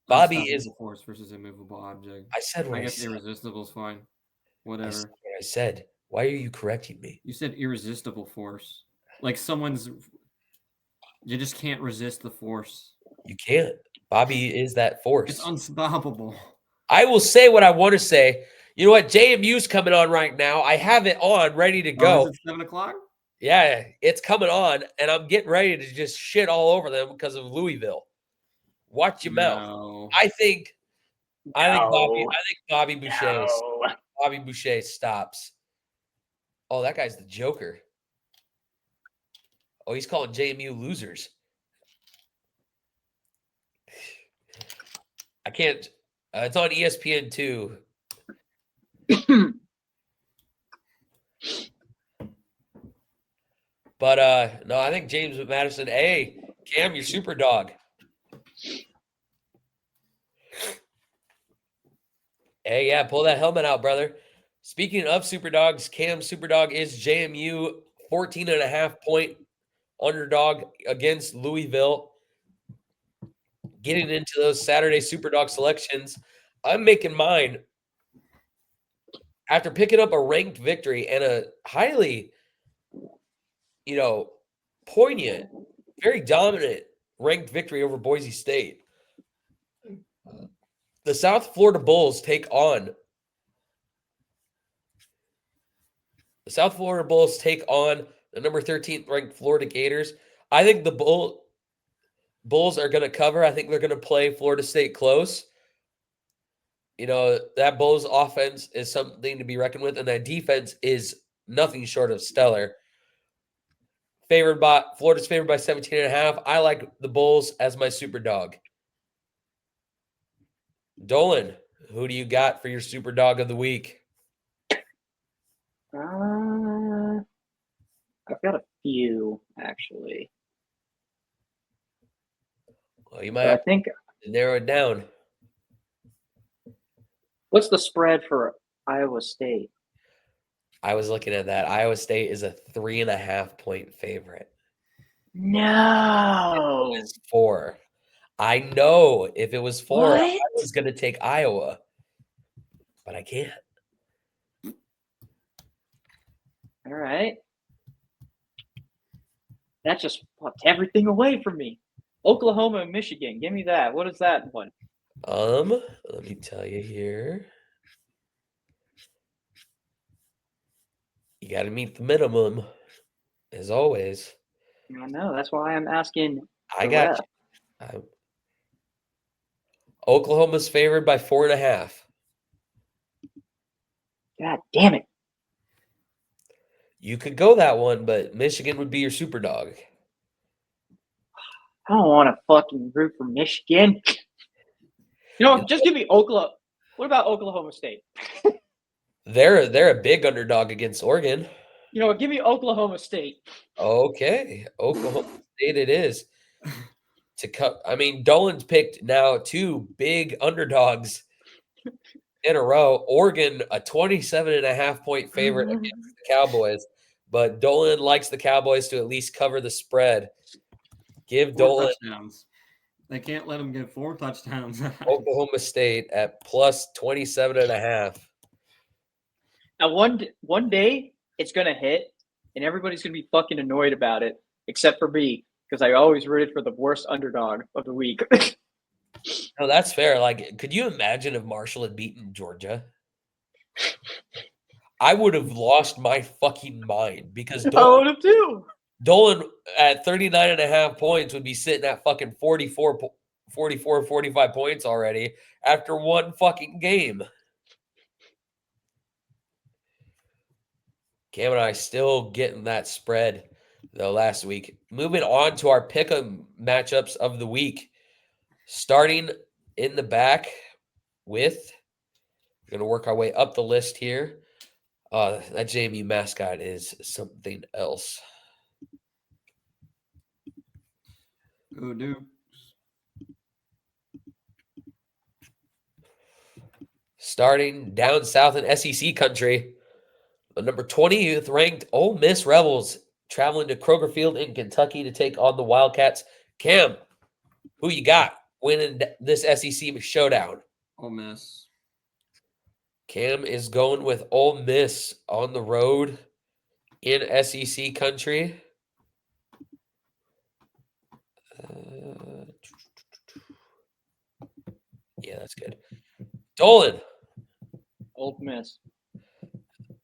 Bobby is. Unstoppable force versus immovable object. I said what I I guess said. irresistible is fine. I Whatever. said what I said. Why are you correcting me? You said irresistible force. Like someone's. You just can't resist the force. You can't. Bobby is that force. It's unstoppable. I will say what I want to say. You know what? JMU's coming on right now. I have it on, ready to Oh, go. is it 7 o'clock? Yeah, it's coming on, and I'm getting ready to just shit all over them because of Louisville. Watch your mouth. No. I think No. Bobby Boucher No. Bobby Boucher stops. Oh, that guy's the Joker. Oh, he's calling JMU losers. I can't. It's on ESPN too. But no, I think James Madison. Hey, Cam, you're super dog. Hey, yeah, pull that helmet out, brother. Speaking of Superdogs, Cam Superdog is JMU 14.5-point underdog against Louisville. Getting into those Saturday Superdog selections, I'm making mine after picking up a ranked victory and a highly, poignant, very dominant ranked victory over Boise State. The South Florida Bulls take on the number 13th ranked Florida Gators. I think the Bulls are going to cover. I think they're going to play Florida State close. That Bulls offense is something to be reckoned with, and that defense is nothing short of stellar. Florida's favored by 17.5. I like the Bulls as my super dog. Dolan, who do you got for your super dog of the week? I've got a few actually. Well, you might I have think. to narrow it down. What's the spread for Iowa State? I was looking at that. Iowa State is a 3.5-point favorite. No. It's 4. I know if it was 4, What? I was going to take Iowa, but I can't. All right. That just fucked everything away from me. Oklahoma and Michigan. Give me that. What is that one? Let me tell you here. You got to meet the minimum, as always. I know. That's why I'm asking. I got you. Oklahoma's favored by 4.5. God damn it. You could go that one, but Michigan would be your super dog. I don't want to fucking root for Michigan. Just give me Oklahoma. What about Oklahoma State? They're a big underdog against Oregon. Give me Oklahoma State. Okay, Oklahoma State it is. Dolan's picked now 2 big underdogs in a row. Oregon, a 27.5-point favorite against the Cowboys, but Dolan likes the Cowboys to at least cover the spread. Give 4 Dolan touchdowns. They can't let him get 4 touchdowns. Oklahoma State at plus 27.5. Now, one day it's gonna hit, and everybody's gonna be fucking annoyed about it, except for me, because I always rooted for the worst underdog of the week. No, that's fair. Like, could you imagine if Marshall had beaten Georgia? I would have lost my fucking mind because I would have too. Dolan at 39.5 points would be sitting at fucking 44, 45 points already after one fucking game. Cam and I still getting that spread, though, last week. Moving on to our pick'em matchups of the week. Starting in the back with, we're going to work our way up the list here. That JMU mascot is something else. Go Dukes. Starting down south in SEC country, the number 20th ranked Ole Miss Rebels traveling to Kroger Field in Kentucky to take on the Wildcats. Cam, who you got winning this SEC showdown? Ole Miss. Cam is going with Ole Miss on the road in SEC country. Yeah, that's good. Dolan. Ole Miss.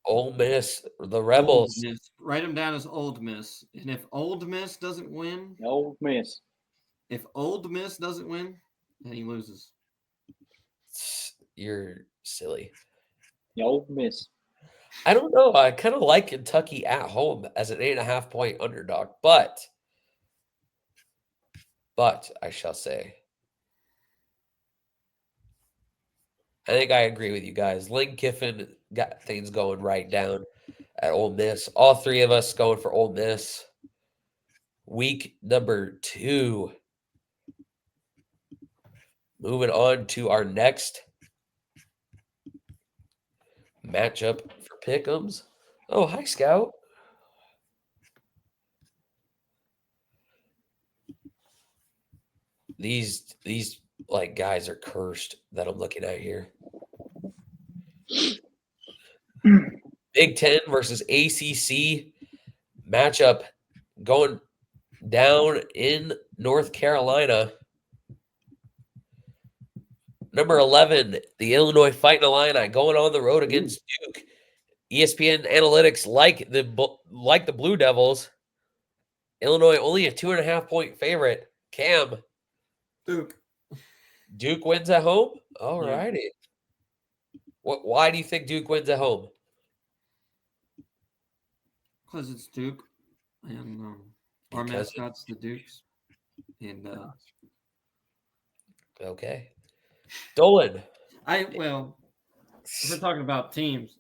Ole Miss, the Old Rebels. Miss. Write them down as Old Miss. And if Old Miss doesn't win, Ole Miss. if Old Miss doesn't win, then he loses. You're silly. Ole Miss. I don't know. I kind of like Kentucky at home as an 8.5-point underdog, but I shall say, I think I agree with you guys. Lane Kiffin got things going right down at Ole Miss. All three of us going for Ole Miss. Week number 2. Moving on to our next matchup for Pick'ems. Oh, hi, Scout. These like guys are cursed that I'm looking at here. Big Ten versus ACC matchup going down in North Carolina. Number 11, the Illinois Fighting Illini going on the road against Duke. ESPN analytics like the Blue Devils. Illinois only a 2.5-point favorite. Cam. Duke wins at home? All righty. Why do you think Duke wins at home? Because it's Duke. And our mascot's the Dukes. And okay. Dolan. if we're talking about teams,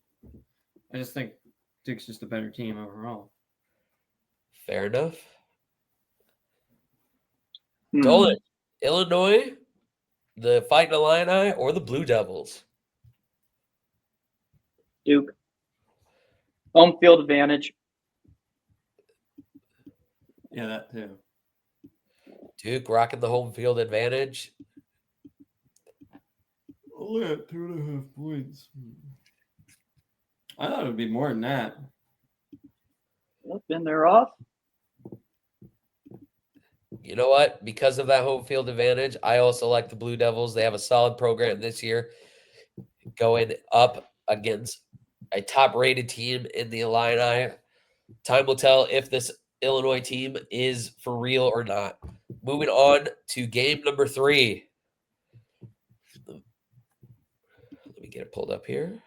I just think Duke's just a better team overall. Fair enough. Dolan, Illinois, the Fighting Illini, or the Blue Devils? Duke. Home field advantage. Yeah, that too. Duke rocking the home field advantage. Only at 2.5 points. I thought it would be more than that. Then they're off. You know what? Because of that home field advantage, I also like the Blue Devils. They have a solid program this year, going up against a top-rated team in the Illini. Time will tell if this Illinois team is for real or not. Moving on to game number 3. Let me get it pulled up here.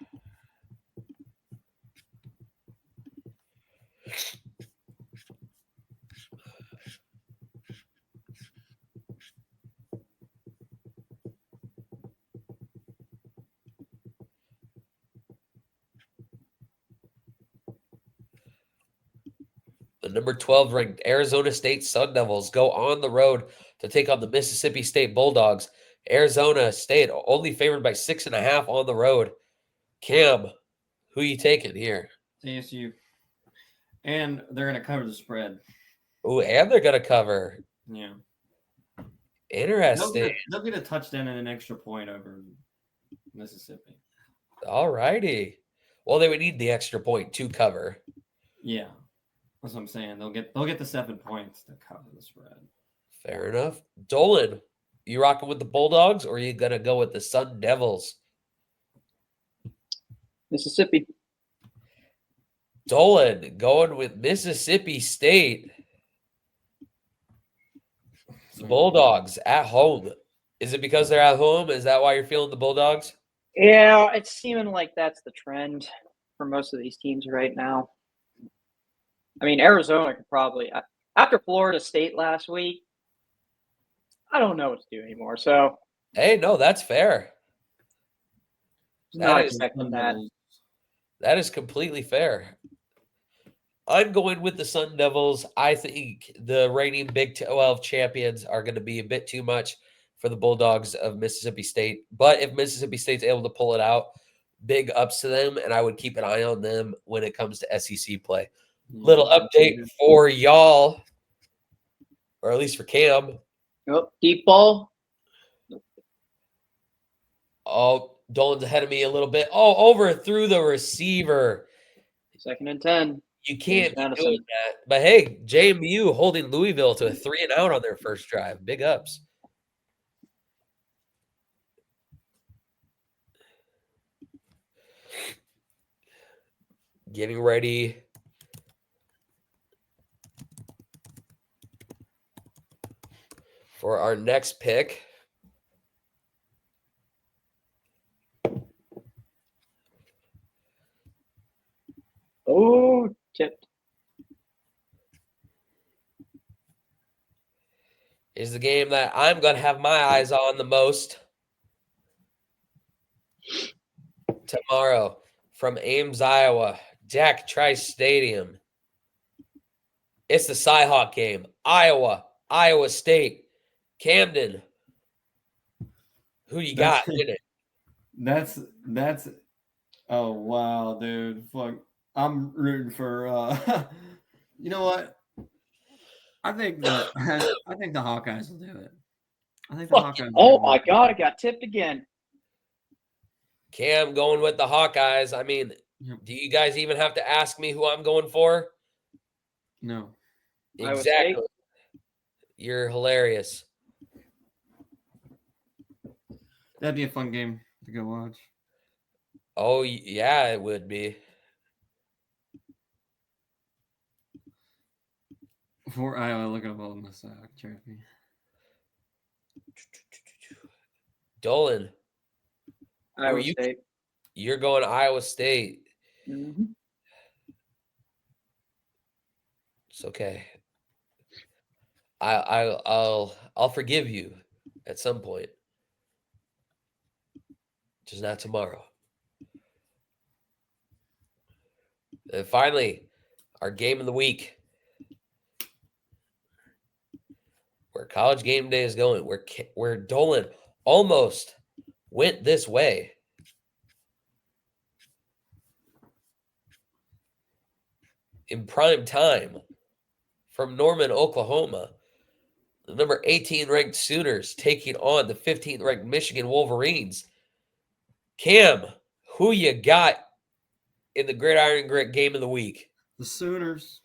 The number 12 ranked Arizona State Sun Devils go on the road to take on the Mississippi State Bulldogs. Arizona State only favored by 6.5 on the road. Cam, who you taking here? ASU. And they're going to cover the spread. Oh, and they're going to cover. Yeah. Interesting. They'll get a touchdown and an extra point over Mississippi. All righty. Well, they would need the extra point to cover. Yeah. That's what I'm saying. They'll get the 7 points to cover the spread. Fair enough. Dolan, you rocking with the Bulldogs, or are you gonna go with the Sun Devils? Mississippi. Dolan going with Mississippi State. The Bulldogs at home. Is it because they're at home? Is that why you're feeling the Bulldogs? Yeah, it's seeming like that's the trend for most of these teams right now. I mean, Arizona could probably, after Florida State last week, I don't know what to do anymore. So, hey, no, that's fair. not expecting that. That is completely fair. I'm going with the Sun Devils. I think the reigning Big 12 champions are going to be a bit too much for the Bulldogs of Mississippi State. But if Mississippi State's able to pull it out, big ups to them, and I would keep an eye on them when it comes to SEC play. Little update for y'all, or at least for Cam. Oh, deep ball. Oh, Dolan's ahead of me a little bit. Oh, overthrew the receiver. 2nd and 10. You can't be doing that. But hey, JMU holding Louisville to a 3-and-out on their first drive. Big ups. getting ready for our next pick. Oh, tipped. Is the game that I'm going to have my eyes on the most tomorrow from Ames, Iowa, Jack Trice Stadium. It's the Cyhawk game. Iowa State, Camden. Who you got in it? That's oh wow, dude. Fuck. I'm rooting for you know what? I think the Hawkeyes will do it. I think the Hawkeyes Oh will my do it. God, I got tipped again. Cam going with the Hawkeyes. I mean, Yep. do you guys even have to ask me who I'm going for? No. Iowa State? Exactly. You're hilarious. That'd be a fun game to go watch. Oh, yeah, it would be. For Iowa, look up on the side, trophy. Dolan, Iowa you- State. you're going to Iowa State. Mm-hmm. It's okay. I'll forgive you at some point. Just not tomorrow. And finally, our game of the week. Where college game day is going. Where Dolan almost went this way. In prime time from Norman, Oklahoma. The number 18 ranked Sooners taking on the 15th ranked Michigan Wolverines. Cam, who you got in the Gridiron and Grit game of the week? The Sooners.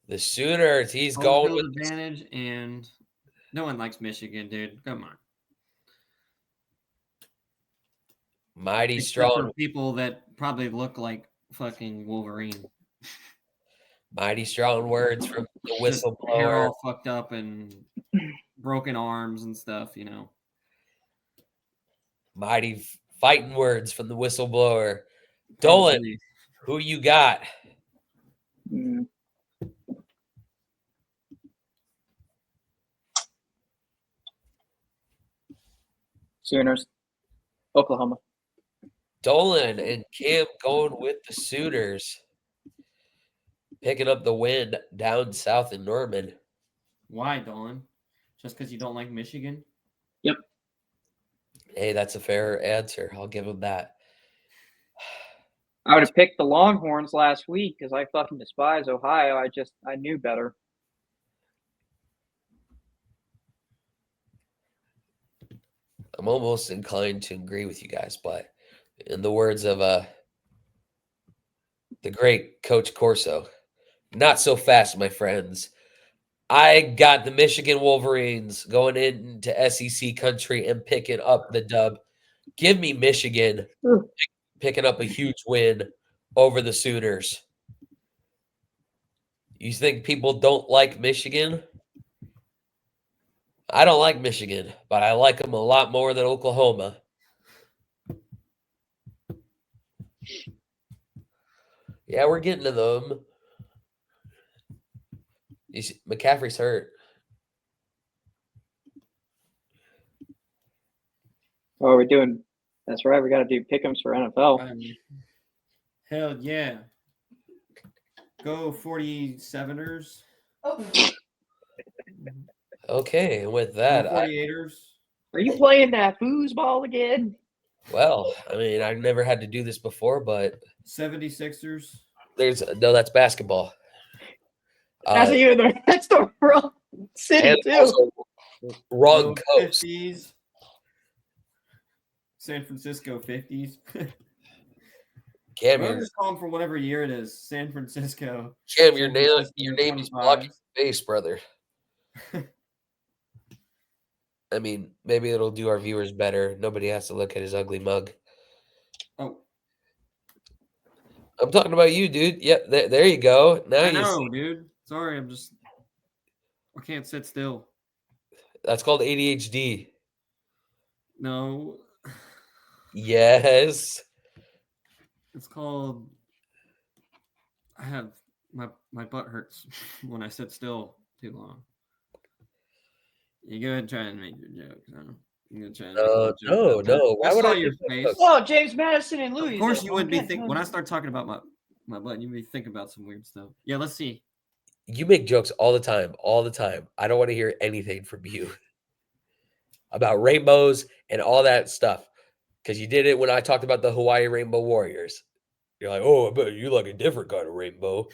The Sooners. He's Home going field with advantage, and no one likes Michigan, dude. Come on. mighty Except strong, for people that probably look like fucking Wolverine. mighty strong words from the Just hair whistleblower. all fucked up and broken arms and stuff, you know. Mighty fighting words from the whistleblower. Dolan, Probably. who you got? Mm. Sooners. Oklahoma. Dolan and Cam going with the Sooners. Picking up the win down south in Norman. Why, Dolan? Just because you don't like Michigan? Yep. Hey, that's a fair answer. I'll give him that. I would have picked the Longhorns last week because I fucking despise Ohio. I knew better. I'm almost inclined to agree with you guys, but in the words of the great Coach Corso, not so fast, my friends. I got the Michigan Wolverines going into SEC country and picking up the dub. Give me Michigan picking up a huge win over the Sooners. You think people don't like Michigan? I don't like Michigan, but I like them a lot more than Oklahoma. Yeah, we're getting to them. McCaffrey's hurt. Oh, we're doing. That's right. We got to do pick'ems for NFL. Hell yeah. Go 47ers. Okay, and with Go that, 48ers. Are you playing that foosball again? well, I mean, I've never had to do this before, but 76ers. that's basketball. That's the wrong city And too. also wrong Go coast. 50s. San Francisco 50s. Cam, Or just call them for whatever year it is. San Francisco. your San name Francisco is blocking 25s. face, brother. I mean, maybe it'll do our viewers better. Nobody has to look at his ugly mug. Oh, I'm talking about you, dude. Yep, there you go. Now I you see. know, dude. Sorry, I can't sit still. That's called ADHD. No, Yes. it's called. I have my butt hurts when I sit still too long. You go ahead and try and make your joke. I'm gonna try and make a little joke No, about that. no. I Why would saw I your make that face. joke? Oh, James Madison and Of Louisville. course, you wouldn't be Okay. when I start talking about my butt. You'd be thinking about some weird stuff. Yeah, let's see. You make jokes all the time, all the time. I don't want to hear anything from you about rainbows and all that stuff because you did it when I talked about the Hawaii Rainbow Warriors. You're like, oh, I bet you like a different kind of rainbow.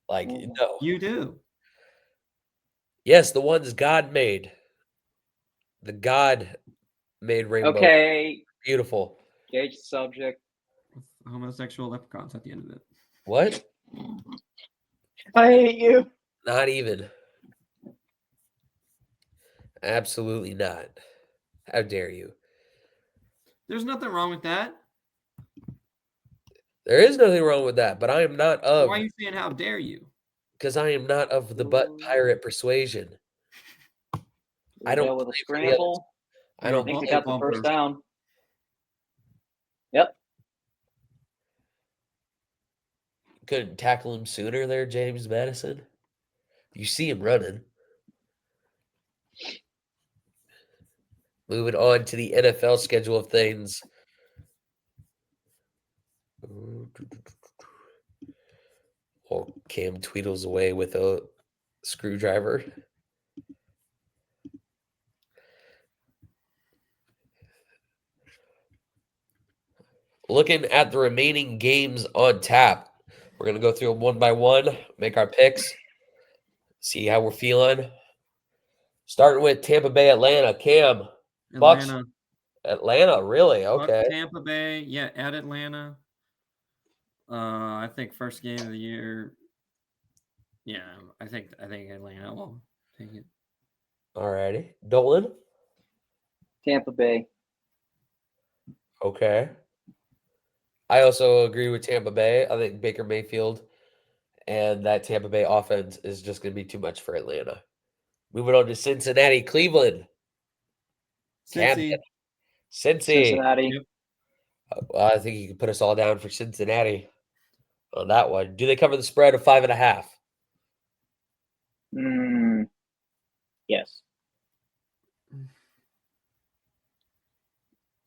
Like, no. You do. Yes, the ones God made. The God made rainbow. Okay. Beautiful. Gauge the subject. With homosexual leprechauns at the end of it. What? I hate you. Not even. Absolutely not. How dare you? There's nothing wrong with that. There is nothing wrong with that, but I am not Why of are you saying how dare you? because I am not of the butt pirate persuasion. I don't Louisville with a play for the other. scramble. I I don't think they play got the first down. Yep. couldn't tackle him sooner there, James Madison. You see him running. Moving on to the NFL schedule of things. Oh, Cam Tweedles away with a screwdriver. Looking at the remaining games on tap, we're going to go through them one by one, make our picks, see how we're feeling. Starting with Tampa Bay, Atlanta. Cam, Bucks, Atlanta, really? Okay. Bucks, Tampa Bay, yeah, at Atlanta. I think first game of the year. Yeah, I think Atlanta will take it. All righty. Dolan? Tampa Bay. Okay. I also agree with Tampa Bay. I think Baker Mayfield and that Tampa Bay offense is just going to be too much for Atlanta. Moving on to Cincinnati, Cleveland. Cincy. Cincy. Cincinnati. Yep. I think you can put us all down for Cincinnati on that one. Do they cover the spread of 5.5? Yes.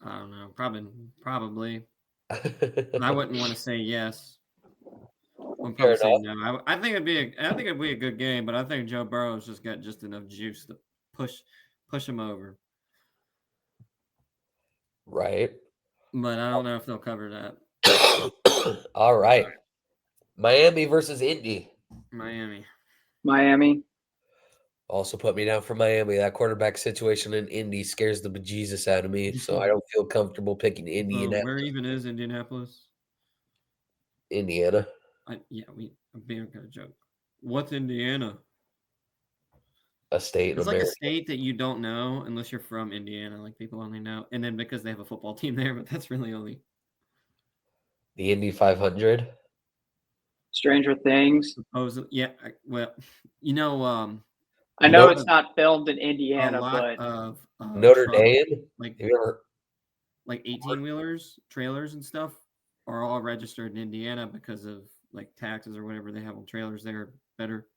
I don't know. Probably. I wouldn't want to say yes. I'm probably saying no. I think it'd be a good game, but I think Joe Burrow's just got just enough juice to push him over. Right. But I don't know if they'll cover that. All right. Miami versus Indy. Miami. Also put me down for Miami. That quarterback situation in Indy scares the bejesus out of me, so I don't feel comfortable picking Indianapolis. Where even is Indianapolis? Indiana. I'm being kind of joke. What's Indiana? A state in It's America. like a state that you don't know unless you're from Indiana. Like people only know, and then because they have a football team there, but that's really only the Indy 500. Stranger Things. Supposedly, yeah. Well, I know it's not filmed in Indiana, a lot but of Notre trucks, Dame. like Have you ever 18-wheelers, trailers, and stuff are all registered in Indiana because of like taxes or whatever they have on trailers there better.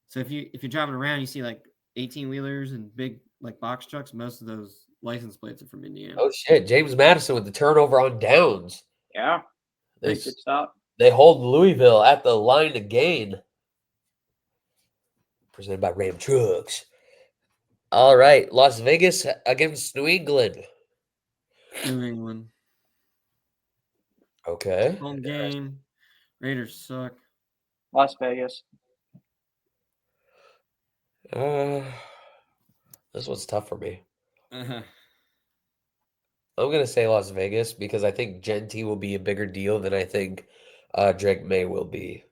So if you're driving around, you see like 18-wheelers and big like box trucks. Most of those license plates are from Indiana. Oh shit! James Madison with the turnover on downs. Yeah, They good stop. They hold Louisville at the line to gain. Presented by Ram Trucks. All right, Las Vegas against New England. New England. Okay. Home game. Raiders suck. Las Vegas. This one's tough for me. Uh-huh. I'm going to say Las Vegas because I think Genty will be a bigger deal than I think Drake May will be.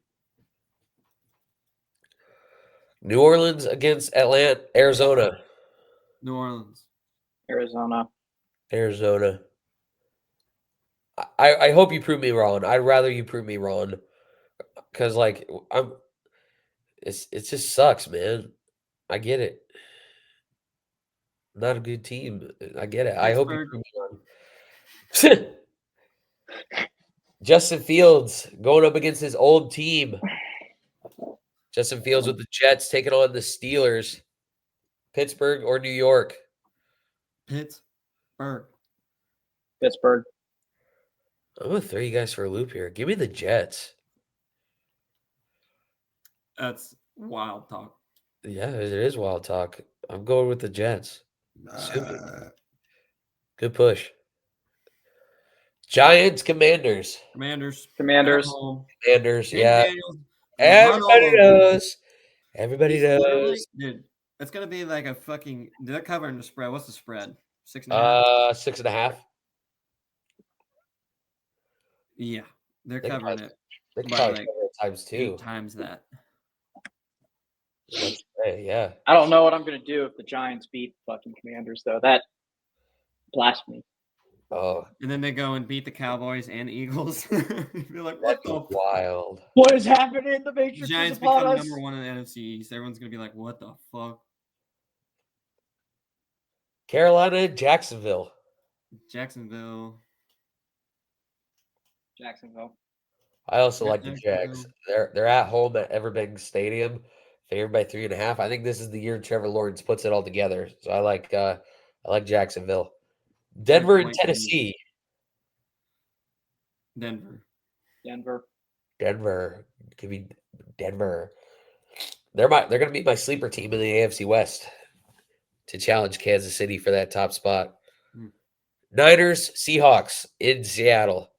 New Orleans against Arizona. New Orleans. Arizona. I hope you prove me wrong. I'd rather you prove me wrong because like it just sucks, man. I get it. Not a good team. I get it. I hope you Pittsburgh. prove me wrong. Justin Fields going up against his old team. Justin Fields with the Jets taking on the Steelers. Pittsburgh or New York? Pittsburgh. Pittsburgh. I'm gonna throw you guys for a loop here. Give me the Jets. That's wild talk. Yeah, it is wild talk. I'm going with the Jets. Good push. Giants, Commanders. Commanders. Commanders. At home. Commanders, Jake yeah. Daniels gonna run all Everybody over. knows. Everybody He's literally, knows. dude. It's gonna be like a fucking. They're covering the spread. What's the spread? 6.5. 6.5. Yeah, they're They could covering probably- it They could by probably like cover it times 2. 8 times that. Let's say, yeah. I don't know what I'm gonna do if the Giants beat fucking Commanders though. That blasphemy. Oh, And then they go and beat the Cowboys and Eagles. You're like, that'd what be the fuck? wild. What is happening? The The Matrix Giants is upon become us. number 1 in the NFC East. Everyone's gonna be like, what the fuck? Carolina, Jacksonville. Jacksonville. Jacksonville. I also Yeah, like the Jags. They're at home at Everbank Stadium, favored by 3.5. I think this is the year Trevor Lawrence puts it all together. So I like Jacksonville. Denver and Blake Tennessee. Denver. Denver. Give me Denver. They're gonna beat my sleeper team in the AFC West to challenge Kansas City for that top spot. Hmm. Niners, Seahawks in Seattle.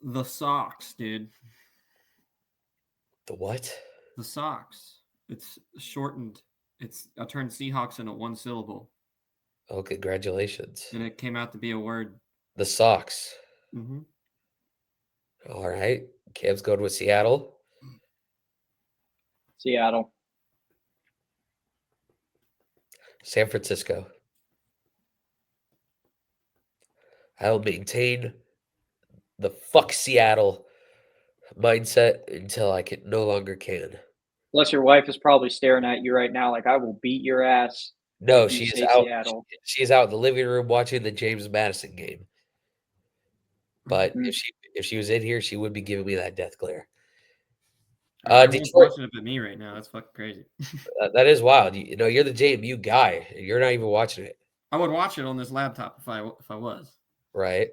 The Sox, dude. The what? The Sox. It's shortened. I turned Seahawks into one syllable, Oh, congratulations. and it came out to be a word. The Sox. Mm-hmm. All right. Cam's going with Seattle. Seattle. San Francisco. I'll maintain the fuck Seattle mindset until I can no longer can. Unless your wife is probably staring at you right now, like I will beat your ass. No, if you she is say out. Seattle. She's out in the living room watching the James Madison game. But Mhm. if she was in here, she would be giving me that death glare. Everyone's Detroit. watching it but me right now. That's fucking crazy. That is wild. You know, you're the JMU guy, and you're not even watching it, I would watch it on this laptop if I was. right?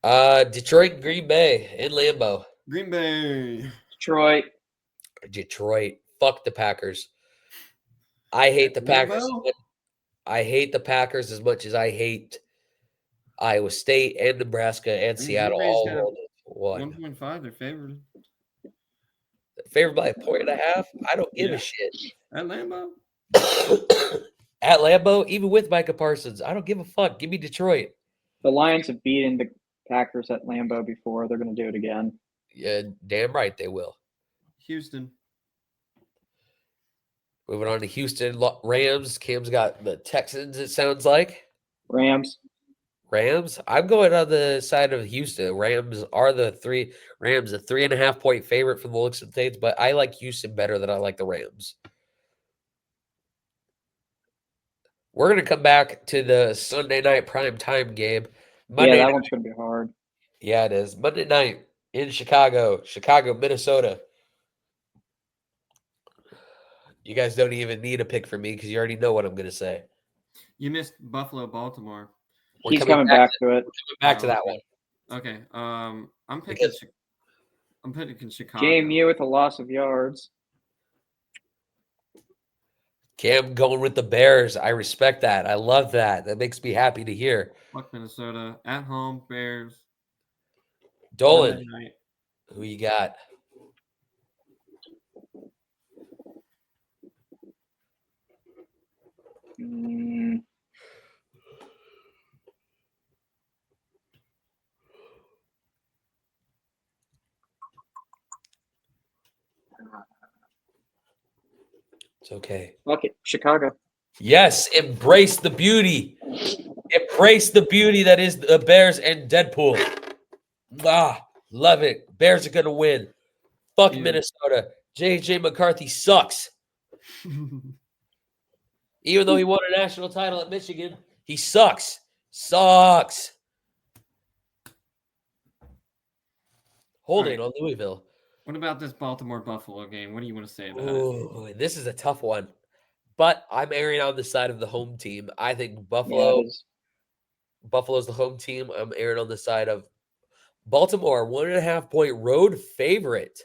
Detroit, Green Bay, in Lambeau. Green Bay. Detroit. Fuck the Packers. I hate the Packers. Lambeau? I hate the Packers as much as I hate Iowa State and Nebraska and Green Seattle Bay's all got rolled into one. 1.5. They're favored Favored by 1.5. I don't give Yeah. a shit. at Lambeau. At Lambeau, even with Micah Parsons, I don't give a fuck. Give me Detroit. The Lions have beaten the Packers at Lambeau before. They're going to do it again. Yeah, damn right they will. Houston. Moving on to Houston Rams. Cam's got the Texans, it sounds like. Rams. Rams. I'm going on the side of Houston. Rams are a 3.5 point favorite from the looks of things, but I like Houston better than I like the Rams. We're going to come back to the Sunday night prime time game. Monday Yeah, that night. one's going to be hard. Yeah, it is. Monday night in Chicago, Minnesota. You guys don't even need a pick for me because you already know what I'm going to say. You missed Buffalo, Baltimore. He's coming back to it. Back to that one. Okay. I'm picking. I'm picking Chicago. JMU with a loss of yards. Cam going with the Bears. I respect that. I love that. That makes me happy to hear. Fuck Minnesota. At home, Bears. Dolan, Monday night. who you got? It's okay. Fuck it. Chicago. Yes, embrace the beauty. embrace the beauty that is the Bears and Deadpool. Love it. Bears are gonna win. Fuck Yeah. Minnesota. JJ McCarthy sucks. Even though he won a national title at Michigan, he sucks. Sucks. Holding on Louisville. What about this Baltimore-Buffalo game? What do you want to say about it? Ooh, this is a tough one. But I'm erring on the side of the home team. I think Yeah, Buffalo. it is. Buffalo's the home team. I'm erring on the side of Baltimore, 1.5 point road favorite.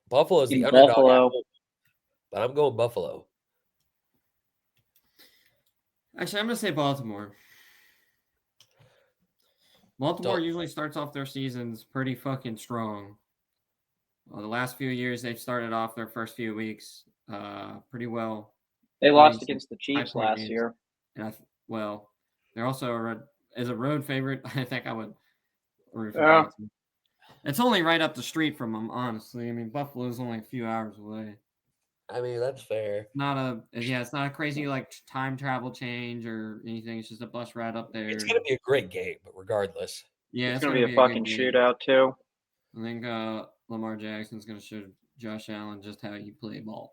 Buffalo's the In underdog at Buffalo. home, but I'm going Buffalo. Actually, I'm going to say Baltimore. Baltimore usually starts off their seasons pretty fucking strong. The last few years, they've started off their first few weeks pretty well. They lost against the Chiefs high-point last games. year. And they're also as a road favorite. I think I would root for Yeah. Baltimore. It's only right up the street from them, honestly. I mean, Buffalo's only a few hours away. I mean, that's fair. It's not a crazy like time travel change or anything. It's just a bus ride up there. It's going to be a great game, but regardless. Yeah, It's going to be a fucking shootout, too. I think Lamar Jackson's going to show Josh Allen just how you play ball.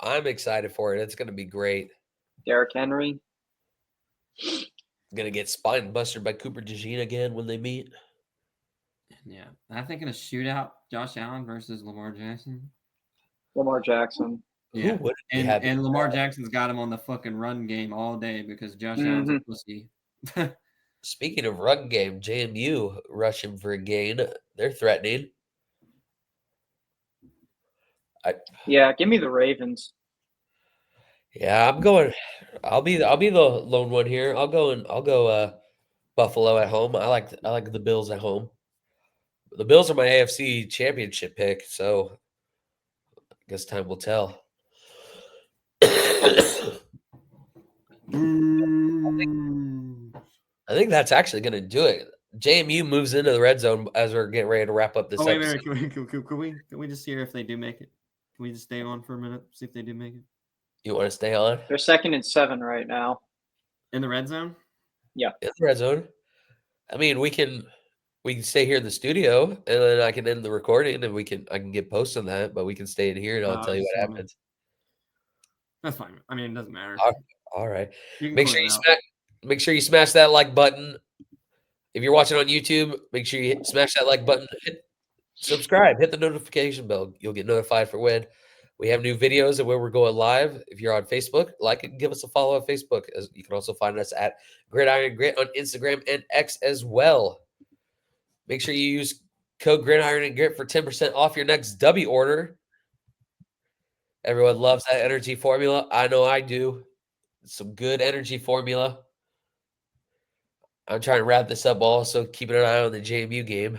I'm excited for it. It's going to be great. Derrick Henry. Going to get spine busted by Cooper DeJean again when they meet. Yeah. I think in a shootout, Josh Allen versus Lamar Jackson. Lamar Jackson. Yeah. And Lamar Jackson's got him on the fucking run game all day because Josh Allen's a pussy. Speaking of run game, JMU rushing for a gain. They're threatening. Yeah, give me the Ravens. Yeah, I'm going. I'll be the lone one here. I'll go Buffalo at home. I like the Bills at home. The Bills are my AFC championship pick, so I guess time will tell. I think that's actually going to do it. JMU moves into the red zone as we're getting ready to wrap up this episode. Can we just hear if they do make it? Can we just stay on for a minute, see if they do make it? You want to stay on? They're 2nd and 7 right now. In the red zone? Yeah. In the red zone. I mean, we can stay here in the studio, and then I can end the recording, and I can get posts on that, but we can stay in here, and I'll tell you what happens. That's fine. I mean, it doesn't matter. All right. Make sure you smash that like button. If you're watching on YouTube, make sure you smash that like button. Subscribe. Hit the notification bell. You'll get notified for when we have new videos and where we're going live. If you're on Facebook, like it and give us a follow on Facebook. You can also find us at Gridiron and Grit on Instagram and X as well. Make sure you use code Gridiron and Grit for 10% off your next W order. Everyone loves that energy formula. I know I do. Some good energy formula. I'm trying to wrap this up also, keeping an eye on the JMU game.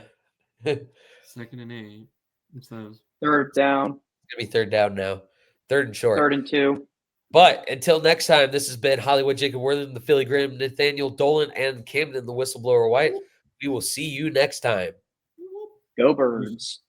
2nd and 8. It says 3rd down. It's going to be 3rd down now. 3rd and short. 3rd and 2. But until next time, this has been Hollywood Jacob Worthing, the Philly Grim, Nathaniel Dolan, and Camden, the Whistleblower White. We will see you next time. Go Birds.